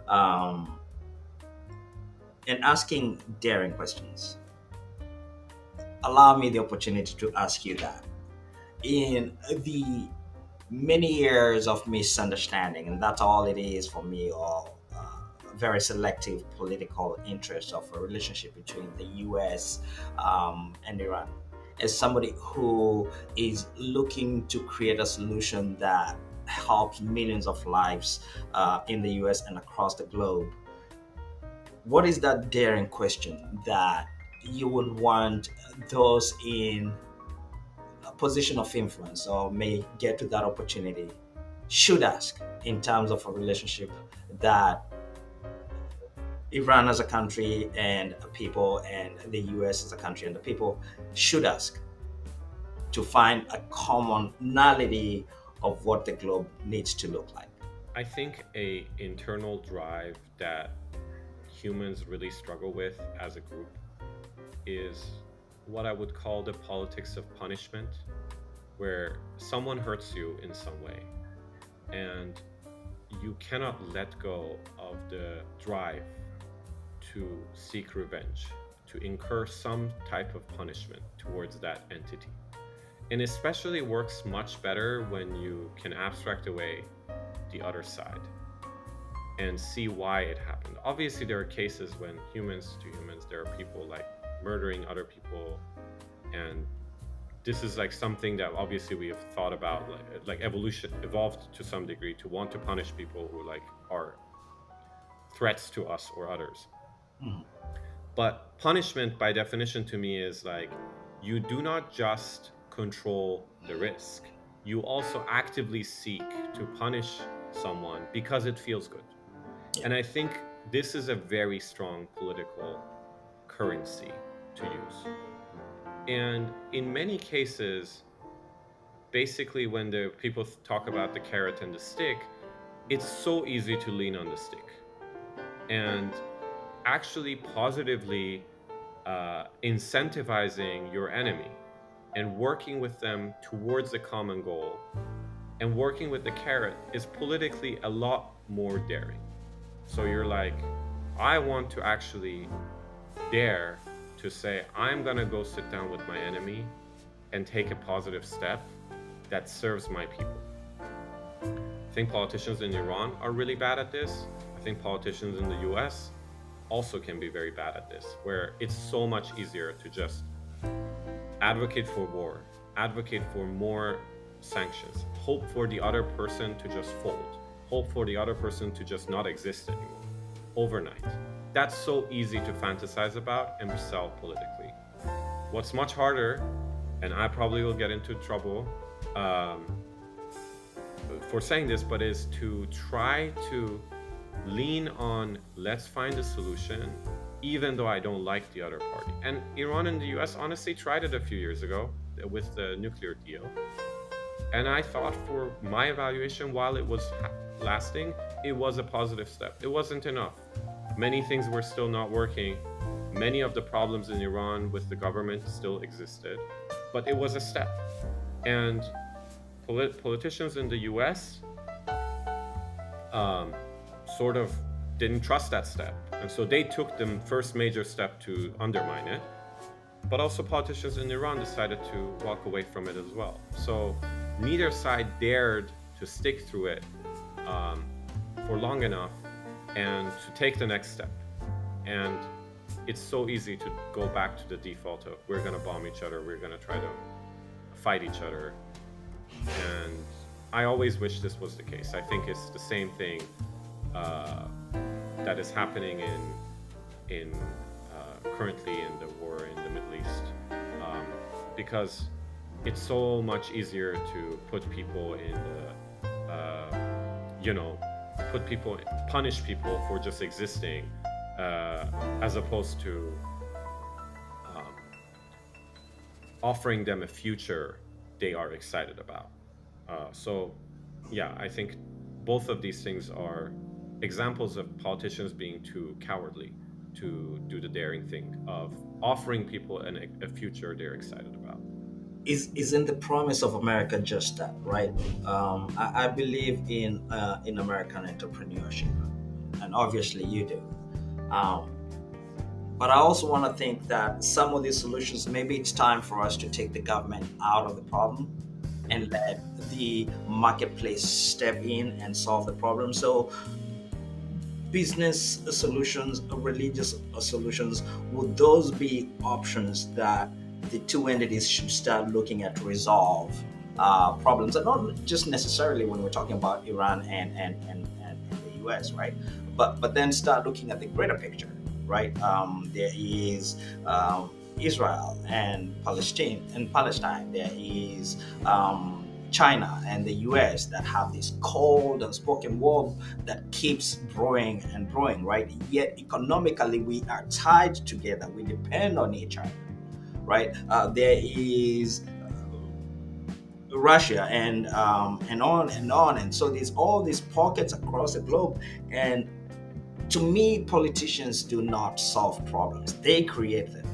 um, and asking daring questions, allow me the opportunity to ask you that. In the many years of misunderstanding, and that's all it is for me, or very selective political interest of a relationship between the US and Iran, as somebody who is looking to create a solution that helps millions of lives in the US and across the globe, what is that daring question that you would want those in a position of influence or may get to that opportunity should ask in terms of a relationship that Iran as a country and people and the US as a country and the people should ask? to find a commonality of what the globe needs to look like? I think a internal drive that humans really struggle with as a group is what I would call the politics of punishment, where someone hurts you in some way and you cannot let go of the drive to seek revenge, to incur some type of punishment towards that entity. And especially works much better when you can abstract away the other side and see why it happened. Obviously, there are cases when humans to humans, there are people like murdering other people, and this is like something that obviously we have thought about, like evolution evolved to some degree to want to punish people who like are threats to us or others. Mhm. But punishment by definition to me is like you do not just control the risk, you also actively seek to punish someone because it feels good. Yeah. And I think this is a very strong political currency to use. And in many cases, basically, when the people talk about the carrot and the stick, it's so easy to lean on the stick and actually positively incentivizing your enemy and working with them towards a common goal and working with the carrot is politically a lot more daring. So you're like, I want to actually dare to say, I'm going to go sit down with my enemy and take a positive step that serves my people. I think politicians in Iran are really bad at this. I think politicians in the US also can be very bad at this, where it's so much easier to just advocate for war, advocate for more sanctions, hope for the other person to just fold, hope for the other person to just not exist anymore overnight. That's so easy to fantasize about and sell politically. What's much harder, and I probably will get into trouble for saying this, but is to try to lean on let's find a solution even though I don't like the other party. And Iran and the US honestly tried it a few years ago with the nuclear deal. And I thought for my evaluation, while it was lasting, it was a positive step. It wasn't enough. Many things were still not working. Many of the problems in Iran with the government still existed, but it was a step. And politicians in the US sort of didn't trust that step. And so they took the first major step to undermine it. But also politicians in Iran decided to walk away from it as well. So neither side dared to stick through it for long enough and to take the next step. And it's so easy to go back to the default of we're going to bomb each other, we're going to try to fight each other. And I always wish this was the case. I think it's the same thing that is happening in currently in the war in the Middle East, because it's so much easier to put people in the, punish people for just existing, as opposed to offering them a future they are excited about. So, yeah, I think both of these things are examples of politicians being too cowardly to do the daring thing of offering people a future they're excited about. Isn't the promise of America just that, right? I believe in American entrepreneurship, and obviously you do. But I also want to think that some of these solutions, maybe it's time for us to take the government out of the problem and let the marketplace step in and solve the problem. So business solutions, religious solutions, would those be options that the two entities should start looking at to resolve problems, and not just necessarily when we're talking about Iran and the US, right? But then start looking at the greater picture, right? There is Israel and Palestine. There is China and the US that have this cold unspoken war that keeps growing and growing, right? Yet economically we are tied together. We depend on each other, right? There is Russia, and on and on. And so there's all these pockets across the globe. And to me, politicians do not solve problems, they create them.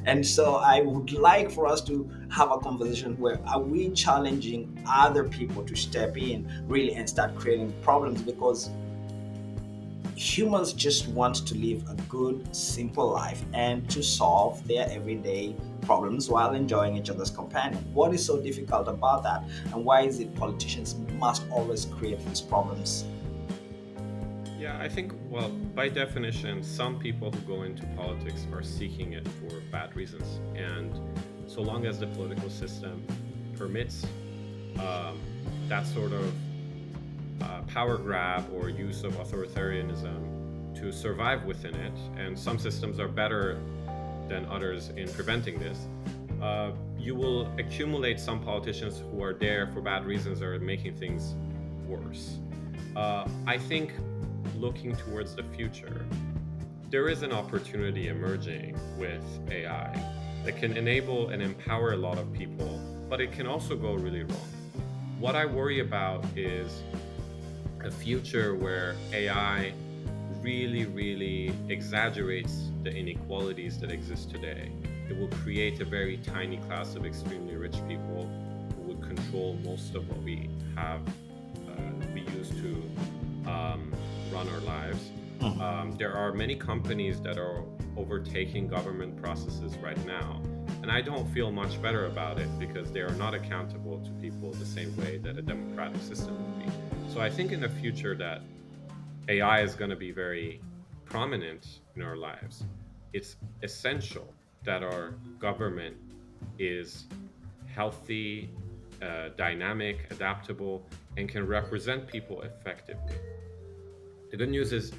And so I would like for us to have a conversation where are we challenging other people to step in really and start creating problems, because humans just want to live a good, simple life and to solve their everyday problems while enjoying each other's company. What is so difficult about that? And why is it politicians must always create these problems? Yeah, I think, well, by definition, some people who go into politics are seeking it for bad reasons. And so long as the political system permits um, that sort of power grab or use of authoritarianism to survive within it, and some systems are better than others in preventing this, you will accumulate some politicians who are there for bad reasons or making things worse. I think looking towards the future, there is an opportunity emerging with AI that can enable and empower a lot of people, but it can also go really wrong. What I worry about is a future where AI really, really exaggerates the inequalities that exist today. It will create a very tiny class of extremely rich people who would control most of what we have, we use to run our lives. There are many companies that are overtaking government processes right now, and I don't feel much better about it because they are not accountable to people the same way that a democratic system would be. So I think in the future that AI is going to be very prominent in our lives. It's essential that our government is healthy, dynamic, adaptable, and can represent people effectively. The good news is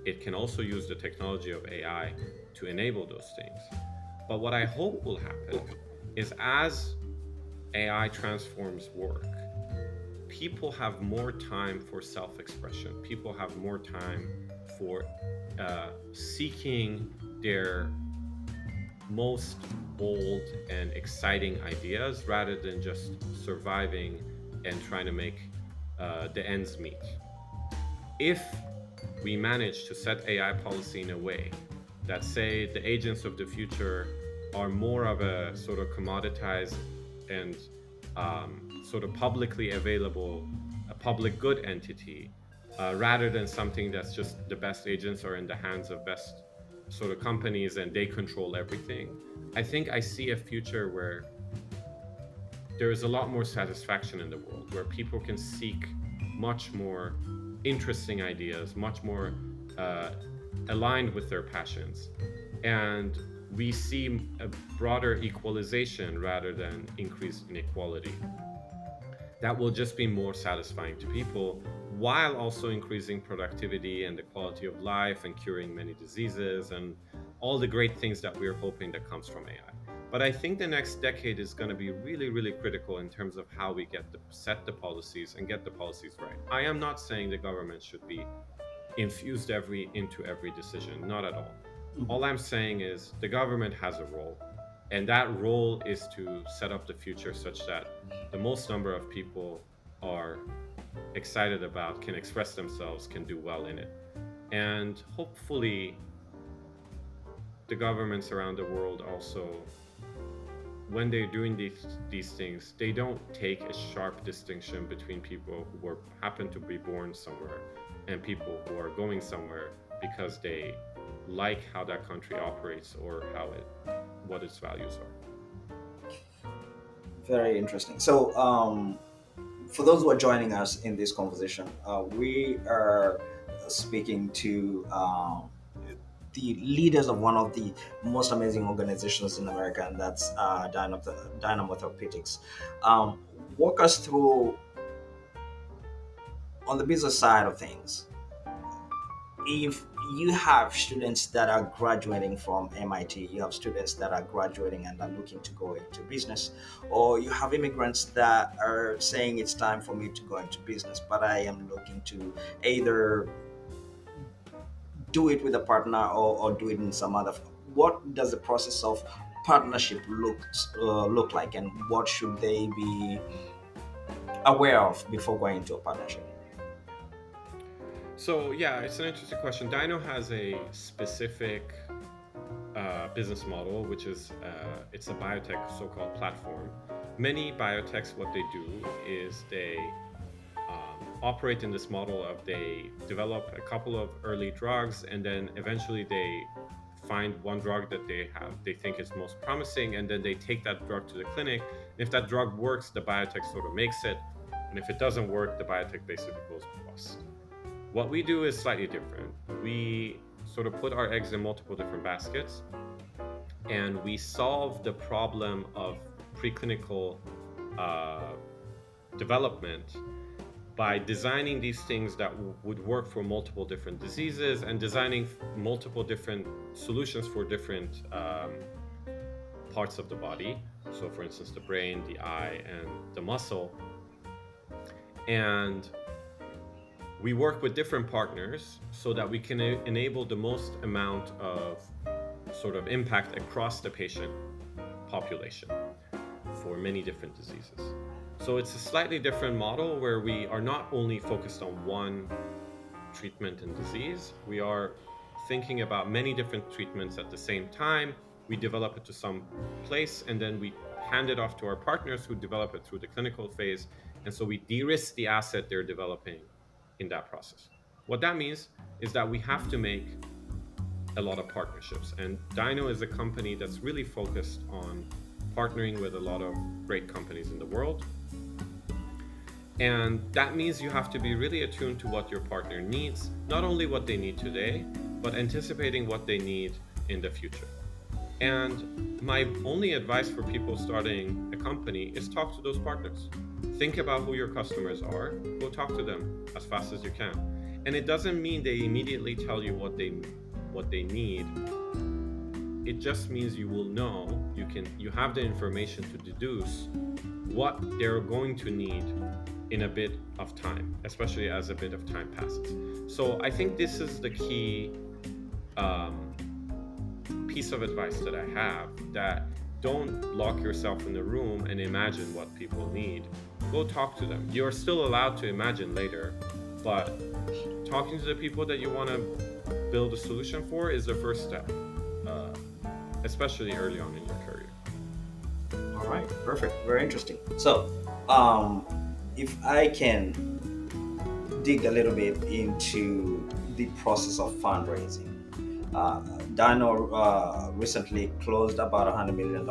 it can also use the technology of AI to enable those things. But what I hope will happen is as AI transforms work, people have more time for self-expression. People have more time for seeking their most bold and exciting ideas rather than just surviving and trying to make the ends meet. If we manage to set AI policy in a way that, say, the agents of the future are more of a sort of commoditized and sort of publicly available, a public good entity, rather than something that's just the best agents are in the hands of best sort of companies and they control everything. I think I see a future where there is a lot more satisfaction in the world, where people can seek much more interesting ideas, much more aligned with their passions. And we see a broader equalization rather than increased inequality. That will just be more satisfying to people while also increasing productivity and the quality of life and curing many diseases and all the great things that we're hoping that comes from AI. But I think the next decade is going to be really, really critical in terms of how we set the policies and get the policies right. I am not saying the government should be infused into every decision, not at all. All I'm saying is the government has a role, and that role is to set up the future such that the most number of people are excited about, can express themselves, can do well in it. And hopefully the governments around the world also, when they're doing these things, they don't take a sharp distinction between people who happen to be born somewhere and people who are going somewhere because they like how that country operates or what its values are. Very interesting. So, for those who are joining us in this conversation, we are speaking to the leaders of one of the most amazing organizations in America, and that's Dyno Therapeutics. Walk us through, on the business side of things, if you have students that are graduating from MIT, you have students that are graduating and are looking to go into business, or you have immigrants that are saying it's time for me to go into business, but I am looking to either do it with a partner or do it in some other. What does the process of partnership look like, and what should they be aware of before going into a partnership? So yeah, it's an interesting question. Dyno has a specific business model, which is it's a biotech so-called platform. Many biotechs, what they do is they operate in this model of they develop a couple of early drugs, and then eventually they find one drug that they think is most promising, and then they take that drug to the clinic. And if that drug works, the biotech sort of makes it, and if it doesn't work, the biotech basically goes bust. What we do is slightly different. We sort of put our eggs in multiple different baskets, and we solve the problem of preclinical uh, development by designing these things that would work for multiple different diseases, and designing multiple different solutions for different parts of the body. So, for instance, the brain, the eye, and the muscle. And we work with different partners so that we can enable the most amount of sort of impact across the patient population for many different diseases. So it's a slightly different model where we are not only focused on one treatment and disease, we are thinking about many different treatments at the same time. We develop it to some place, and then we hand it off to our partners who develop it through the clinical phase. And so we de-risk the asset they're developing in that process. What that means is that we have to make a lot of partnerships. And Dyno is a company that's really focused on partnering with a lot of great companies in the world. And that means you have to be really attuned to what your partner needs, not only what they need today, but anticipating what they need in the future. And my only advice for people starting a company is talk to those partners. Think about who your customers are, go talk to them as fast as you can. And it doesn't mean they immediately tell you what they need. It just means you will know, you have the information to deduce what they're going to need in a bit of time, especially as a bit of time passes. So I think this is the key piece of advice that I have, that don't lock yourself in the room and imagine what people need. Go talk to them. You're still allowed to imagine later, but talking to the people that you want to build a solution for is the first step, especially early on in your career. All right, perfect. Very interesting. So, if I can dig a little bit into the process of fundraising, Dyno recently closed about $100 million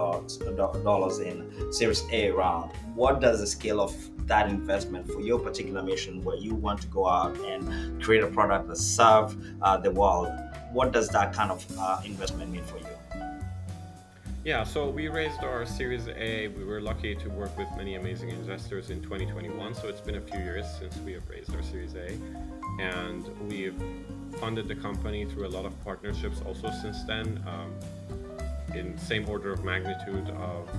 in Series A round. What does the scale of that investment for your particular mission, where you want to go out and create a product that serve the world? What does that kind of investment mean for you? Yeah, so we raised our Series A. We were lucky to work with many amazing investors in 2021. So it's been a few years since we have raised our Series A. And we've funded the company through a lot of partnerships also since then, in same order of magnitude of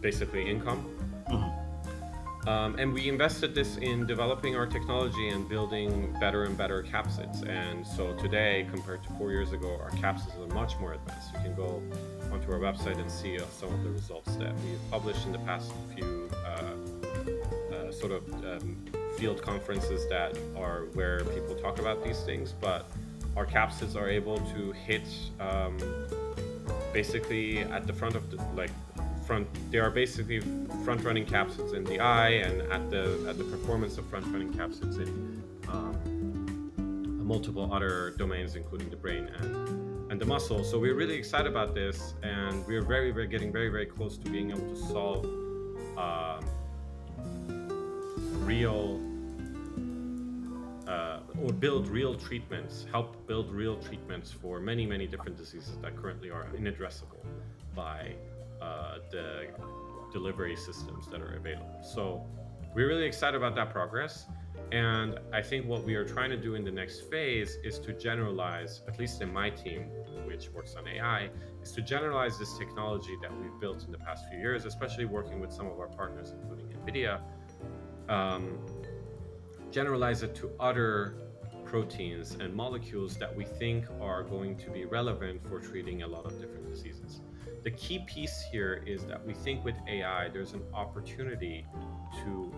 basically income. And we invested this in developing our technology and building better and better capsids. And so today, compared to 4 years ago, our capsids are much more advanced. You can go onto our website and see some of the results that we've published in the past few sort of field conferences that are where people talk about these things. But our capsids are able to hit basically at the front of the they are basically front-running capsids in the eye, and at the performance of front-running capsids in multiple other domains, including the brain and the muscle. So we're really excited about this, and we're getting very close to being able to solve real or build real treatments, help build real treatments for many different diseases that currently are inaddressable by the delivery systems that are available. So we're really excited about that progress. And I think what we are trying to do in the next phase is to generalize, at least in my team, which works on AI, is to generalize this technology that we've built in the past few years, especially working with some of our partners, including NVIDIA, generalize it to other proteins and molecules that we think are going to be relevant for treating a lot of different diseases. the key piece here is that we think with AI, there's an opportunity to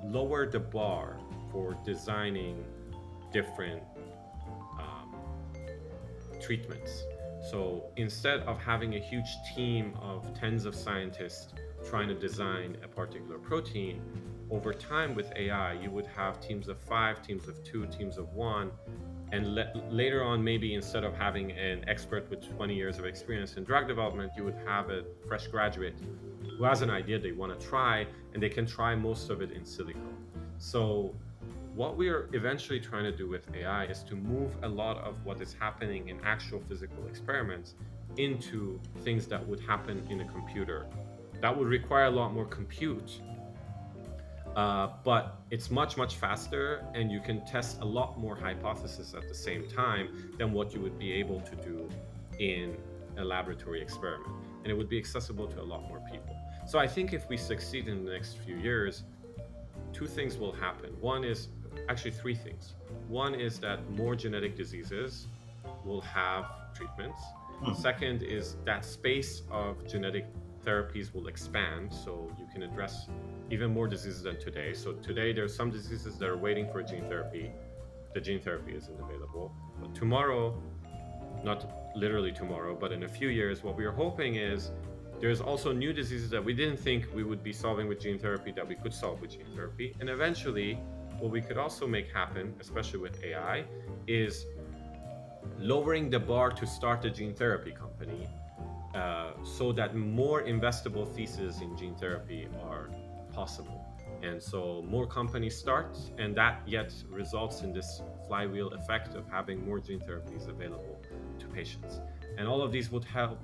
lower the bar for designing different um, treatments. So instead of having a huge team of tens of scientists trying to design a particular protein, over time with AI, you would have teams of 5, teams of 2, teams of 1, and later on, maybe instead of having an expert with 20 years of experience in drug development, you would have a fresh graduate who has an idea they want to try, and they can try most of it in silico. So what we're eventually trying to do with AI is to move a lot of what is happening in actual physical experiments into things that would happen in a computer. That would require a lot more compute, but it's much, much faster, and you can test a lot more hypotheses at the same time than what you would be able to do in a laboratory experiment. And it would be accessible to a lot more people. So I think if we succeed in the next few years, two things will happen. One is actually three things. One is that more genetic diseases will have treatments. Second is that space of genetic therapies will expand, so you can address even more diseases than today. So today there's some diseases that are waiting for gene therapy. The gene therapy isn't available. But tomorrow, not literally tomorrow, but in a few years, what we are hoping is there's also new diseases that we didn't think we would be solving with gene therapy that we could solve with gene therapy. And eventually, what we could also make happen, especially with AI, is lowering the bar to start a gene therapy company, so that more investable theses in gene therapy are possible. And so more companies start, and that yet results in this flywheel effect of having more gene therapies available to patients. And all of these would help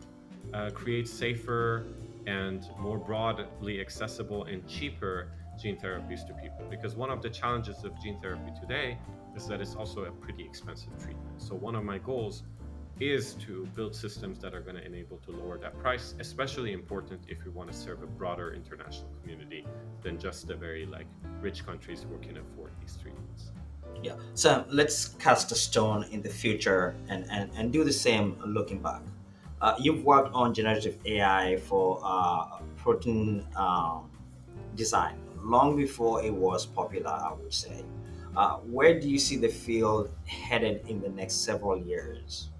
create safer and more broadly accessible and cheaper gene therapies to people. Because one of the challenges of gene therapy today is that it's also a pretty expensive treatment. So one of my goals is to build systems that are going to enable to lower that price, especially important if we want to serve a broader international community than just the very rich countries who can afford these treatments. Yeah. So let's cast a stone in the future and do the same looking back. You've worked on generative AI for protein design long before it was popular, I would say. Where do you see the field headed in the next several years?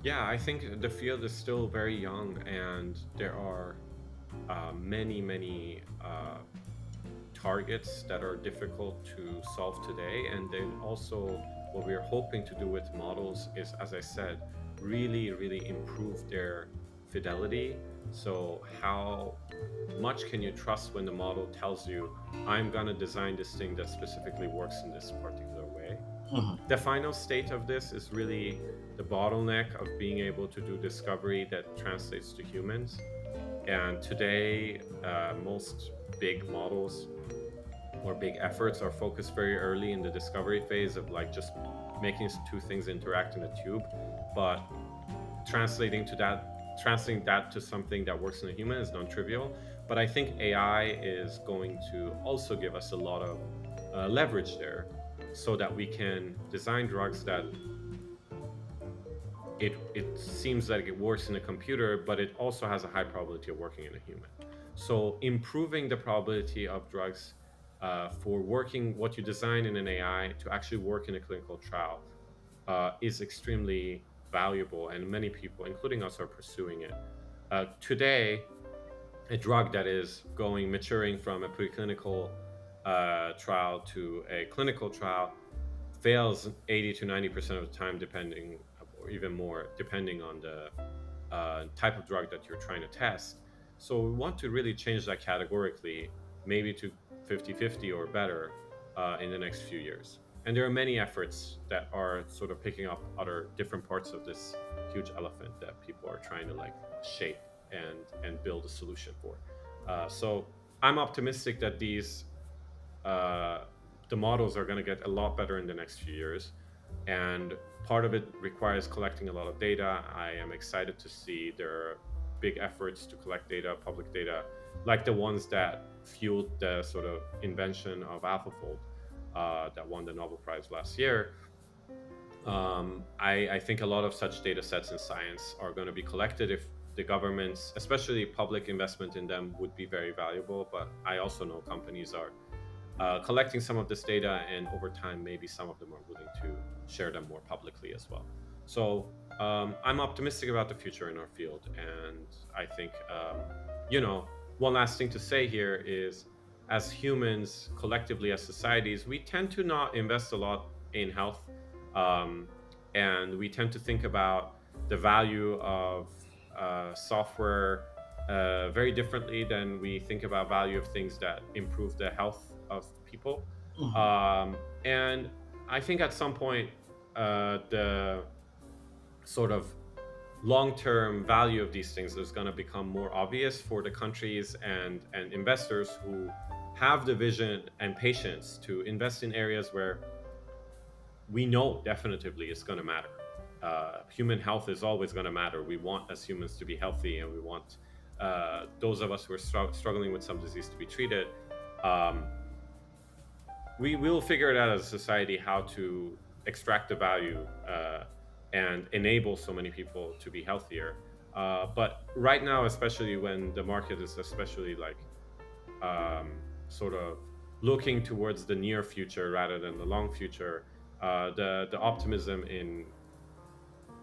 Yeah, I think the field is still very young, and there are many targets that are difficult to solve today. And then also, what we're hoping to do with models is, as I said, really improve their fidelity. So how much can you trust when the model tells you, I'm going to design this thing that specifically works in this particular way? The final state of this is really the bottleneck of being able to do discovery that translates to humans. And today, most big models or big efforts are focused very early in the discovery phase of just making two things interact in a tube. But translating that to something that works in a human is non-trivial. But I think AI is going to also give us a lot of leverage there, so that we can design drugs that it seems like it works in a computer, but it also has a high probability of working in a human. So improving the probability of drugs for working what you design in an AI to actually work in a clinical trial is extremely valuable, and many people, including us, are pursuing it. Today, a drug that is maturing from a preclinical trial to a clinical trial fails 80 to 90% of the time, depending, or even more, depending on the type of drug that you're trying to test. So we want to really change that categorically, maybe to 50-50 or better in the next few years. And there are many efforts that are sort of picking up other different parts of this huge elephant that people are trying to shape and build a solution for. So I'm optimistic that the models are going to get a lot better in the next few years. And part of it requires collecting a lot of data. I am excited to see there are big efforts to collect data, public data, like the ones that fueled the sort of invention of AlphaFold that won the Nobel Prize last year. I think a lot of such data sets in science are going to be collected if the governments, especially public investment in them, would be very valuable. But I also know companies are collecting some of this data, and over time, maybe some of them are willing to share them more publicly as well. So I'm optimistic about the future in our field, and I think one last thing to say here is, as humans, collectively as societies, we tend to not invest a lot in health, um, and we tend to think about the value of software very differently than we think about value of things that improve the health of people. Mhm. And I think at some point, the sort of long-term value of these things is going to become more obvious for the countries and investors who have the vision and patience to invest in areas where we know definitively it's going to matter. Human health is always going to matter. We want, as humans, to be healthy, and we want those of us who are struggling with some disease to be treated. Um, we will figure it out as a society how to extract the value and enable so many people to be healthier. But right now, especially when the market is especially like um, sort of looking towards the near future rather than the long future, the optimism in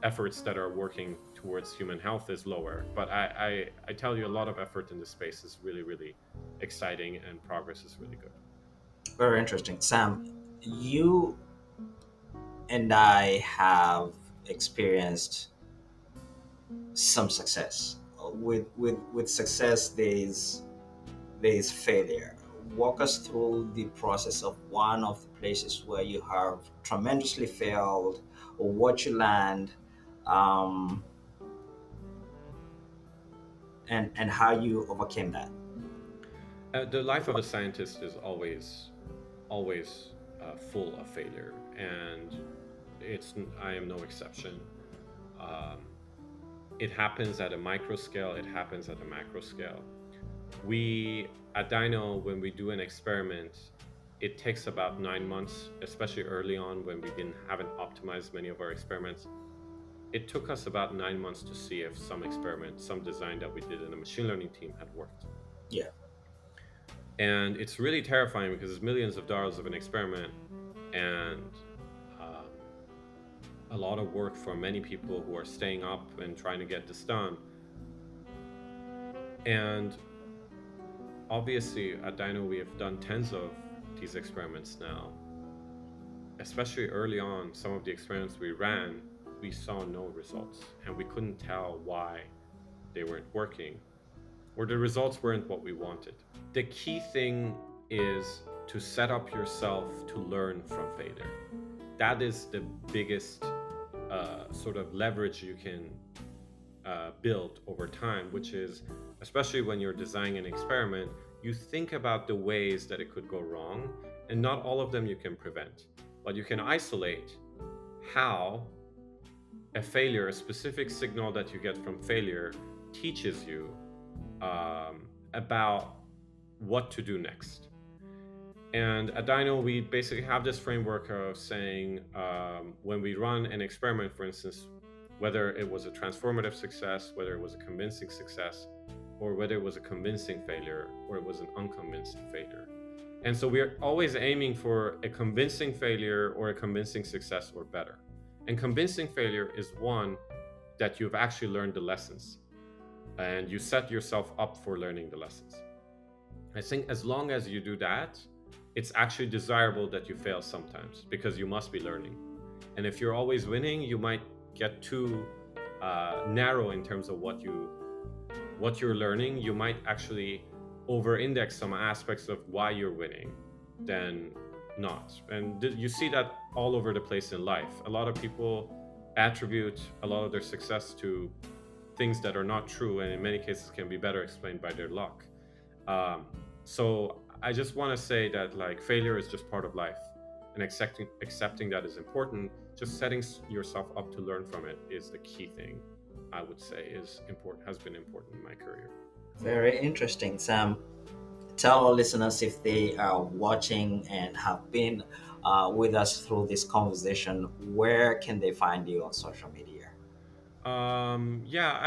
efforts that are working towards human health is lower. But I tell you, a lot of effort in this space is really, really exciting, and progress is really good. Very interesting. Sam, you and I have experienced some success. With success, there's failure. Walk us through the process of one of the places where you have tremendously failed, or what you learned, um, and how you overcame that. The life of a scientist is always full of failure, and I am no exception. Um, it happens at a micro scale. It happens at a macro scale. We at Dyno, when we do an experiment, it takes about 9 months, especially early on when we haven't optimized many of our experiments. It took us about 9 months to see if some experiment, some design that we did in a machine learning team had worked. Yeah. And it's really terrifying because it's millions of dollars of an experiment, and um, a lot of work for many people who are staying up and trying to get this done. And obviously at Dyno we have done tens of these experiments now. Especially early on, some of the experiments we ran, we saw no results, and we couldn't tell why they weren't working, or the results weren't what we wanted. The key thing is to set up yourself to learn from failure. That is the biggest sort of leverage you can build over time, which is, especially when you're designing an experiment, you think about the ways that it could go wrong, and not all of them you can prevent, but you can isolate how a failure, a specific signal that you get from failure, teaches you about what to do next. And at Dyno, we basically have this framework of saying when we run an experiment, for instance, whether it was a transformative success, whether it was a convincing success, or whether it was a convincing failure, or it was an unconvincing failure. And so we're always aiming for a convincing failure or a convincing success or better. And convincing failure is one that you've actually learned the lessons and you set yourself up for learning the lessons. I think as long as you do that, it's actually desirable that you fail sometimes, because you must be learning. And if you're always winning, you might get too narrow in terms of what you're learning. You might actually over-index some aspects of why you're winning than not. And you see that all over the place in life. A lot of people attribute a lot of their success to things that are not true, and in many cases can be better explained by their luck. So I just want to say that, like, failure is just part of life, and accepting that is important. Just setting yourself up to learn from it is the key thing, I would say, has been important in my career. Very interesting, Sam. Tell our listeners, if they are watching and have been with us through this conversation, where can they find you on social media? Yeah,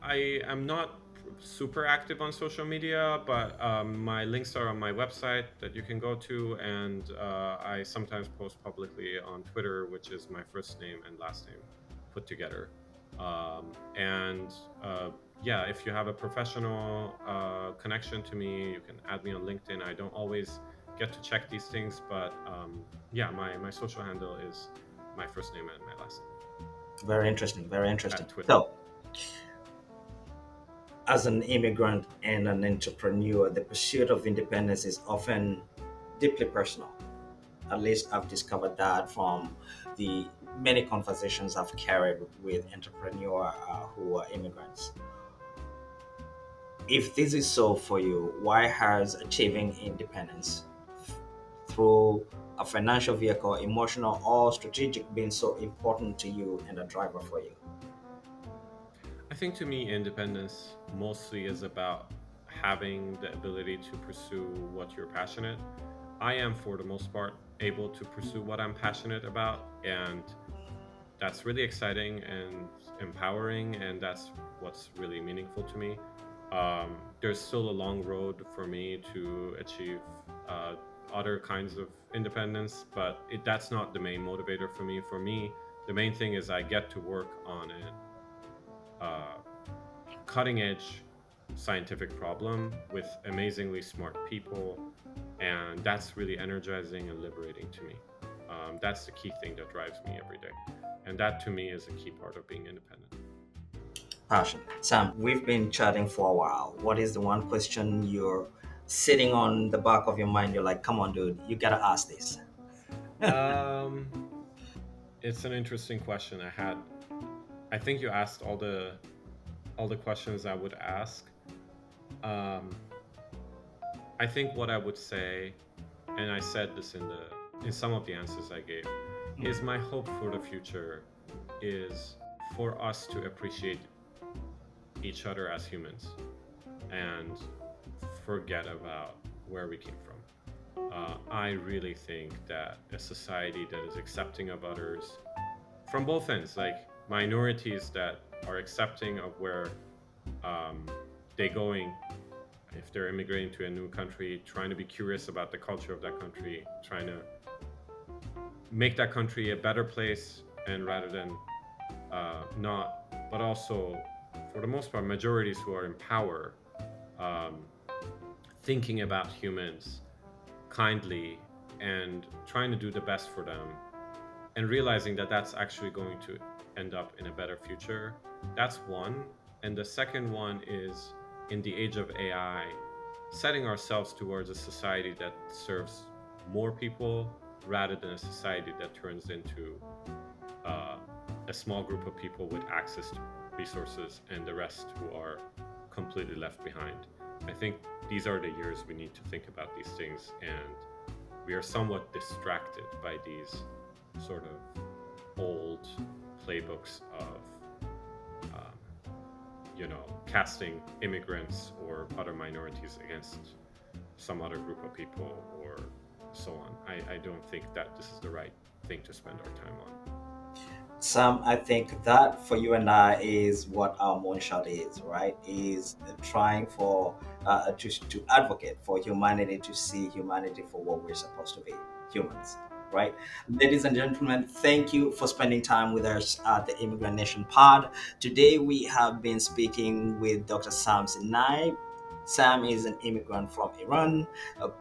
I am not super active on social media, but my links are on my website that you can go to, and I sometimes post publicly on Twitter, which is my first name and last name put together. And yeah, if you have a professional connection to me, you can add me on LinkedIn. I don't always get to check these things, but yeah, my social handle is my first name and my last name Very interesting. Very at interesting. Twitter. So, as an immigrant and an entrepreneur, the pursuit of independence is often deeply personal. At least I've discovered that from the many conversations I've carried with entrepreneurs who are immigrants. If this is so for you, why has achieving independence through a financial vehicle, emotional or strategic, been so important to you and a driver for you? I think to me, independence mostly is about having the ability to pursue what you're passionate. I am, for the most part, able to pursue what I'm passionate about, and that's really exciting and empowering, and that's what's really meaningful to me. There's still a long road for me to achieve uh, other kinds of independence, but that's not the main motivator for me. For me, the main thing is I get to work on it uh, cutting edge scientific problem with amazingly smart people. And that's really energizing and liberating to me. That's the key thing that drives me every day. And that to me is a key part of being independent. Passion. Sam, we've been chatting for a while. What is the one question you're sitting on the back of your mind? You're like, come on, dude, you gotta ask this. Um, it's an interesting question. I think you asked all the questions I would ask. Um, I think what I would say, and I said this in some of the answers I gave, is my hope for the future is for us to appreciate each other as humans and forget about where we came from. I really think that a society that is accepting of others from both ends, like minorities that are accepting of where um, they're going, if they're immigrating to a new country, trying to be curious about the culture of that country, trying to make that country a better place, and rather than not, but also for the most part, majorities who are in power, um, thinking about humans kindly and trying to do the best for them, and realizing that that's actually going to end up in a better future. That's one. And the second one is in the age of AI, setting ourselves towards a society that serves more people rather than a society that turns into uh, a small group of people with access to resources and the rest who are completely left behind. I think these are the years we need to think about these things, and we are somewhat distracted by these sort of old playbooks of, casting immigrants or other minorities against some other group of people or so on. I don't think that this is the right thing to spend our time on. Sam, I think that for you and I is what our moonshot is, right? Is trying for to advocate for humanity, to see humanity for what we're supposed to be, humans, right? Ladies and gentlemen, thank you for spending time with us at the Immigrant Nation Pod. Today we have been speaking with Dr. Sam Sinai. Sam is an immigrant from Iran,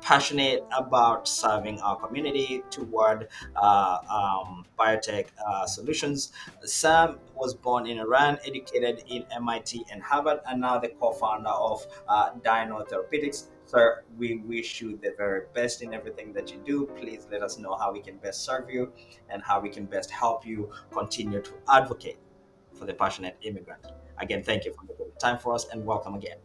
passionate about serving our community toward biotech solutions. Sam was born in Iran, educated in MIT and Harvard, and now the co-founder of Dyno Therapeutics. Sir, we wish you the very best in everything that you do. Please let us know how we can best serve you and how we can best help you continue to advocate for the passionate immigrant. Again, thank you for making the time for us and welcome again.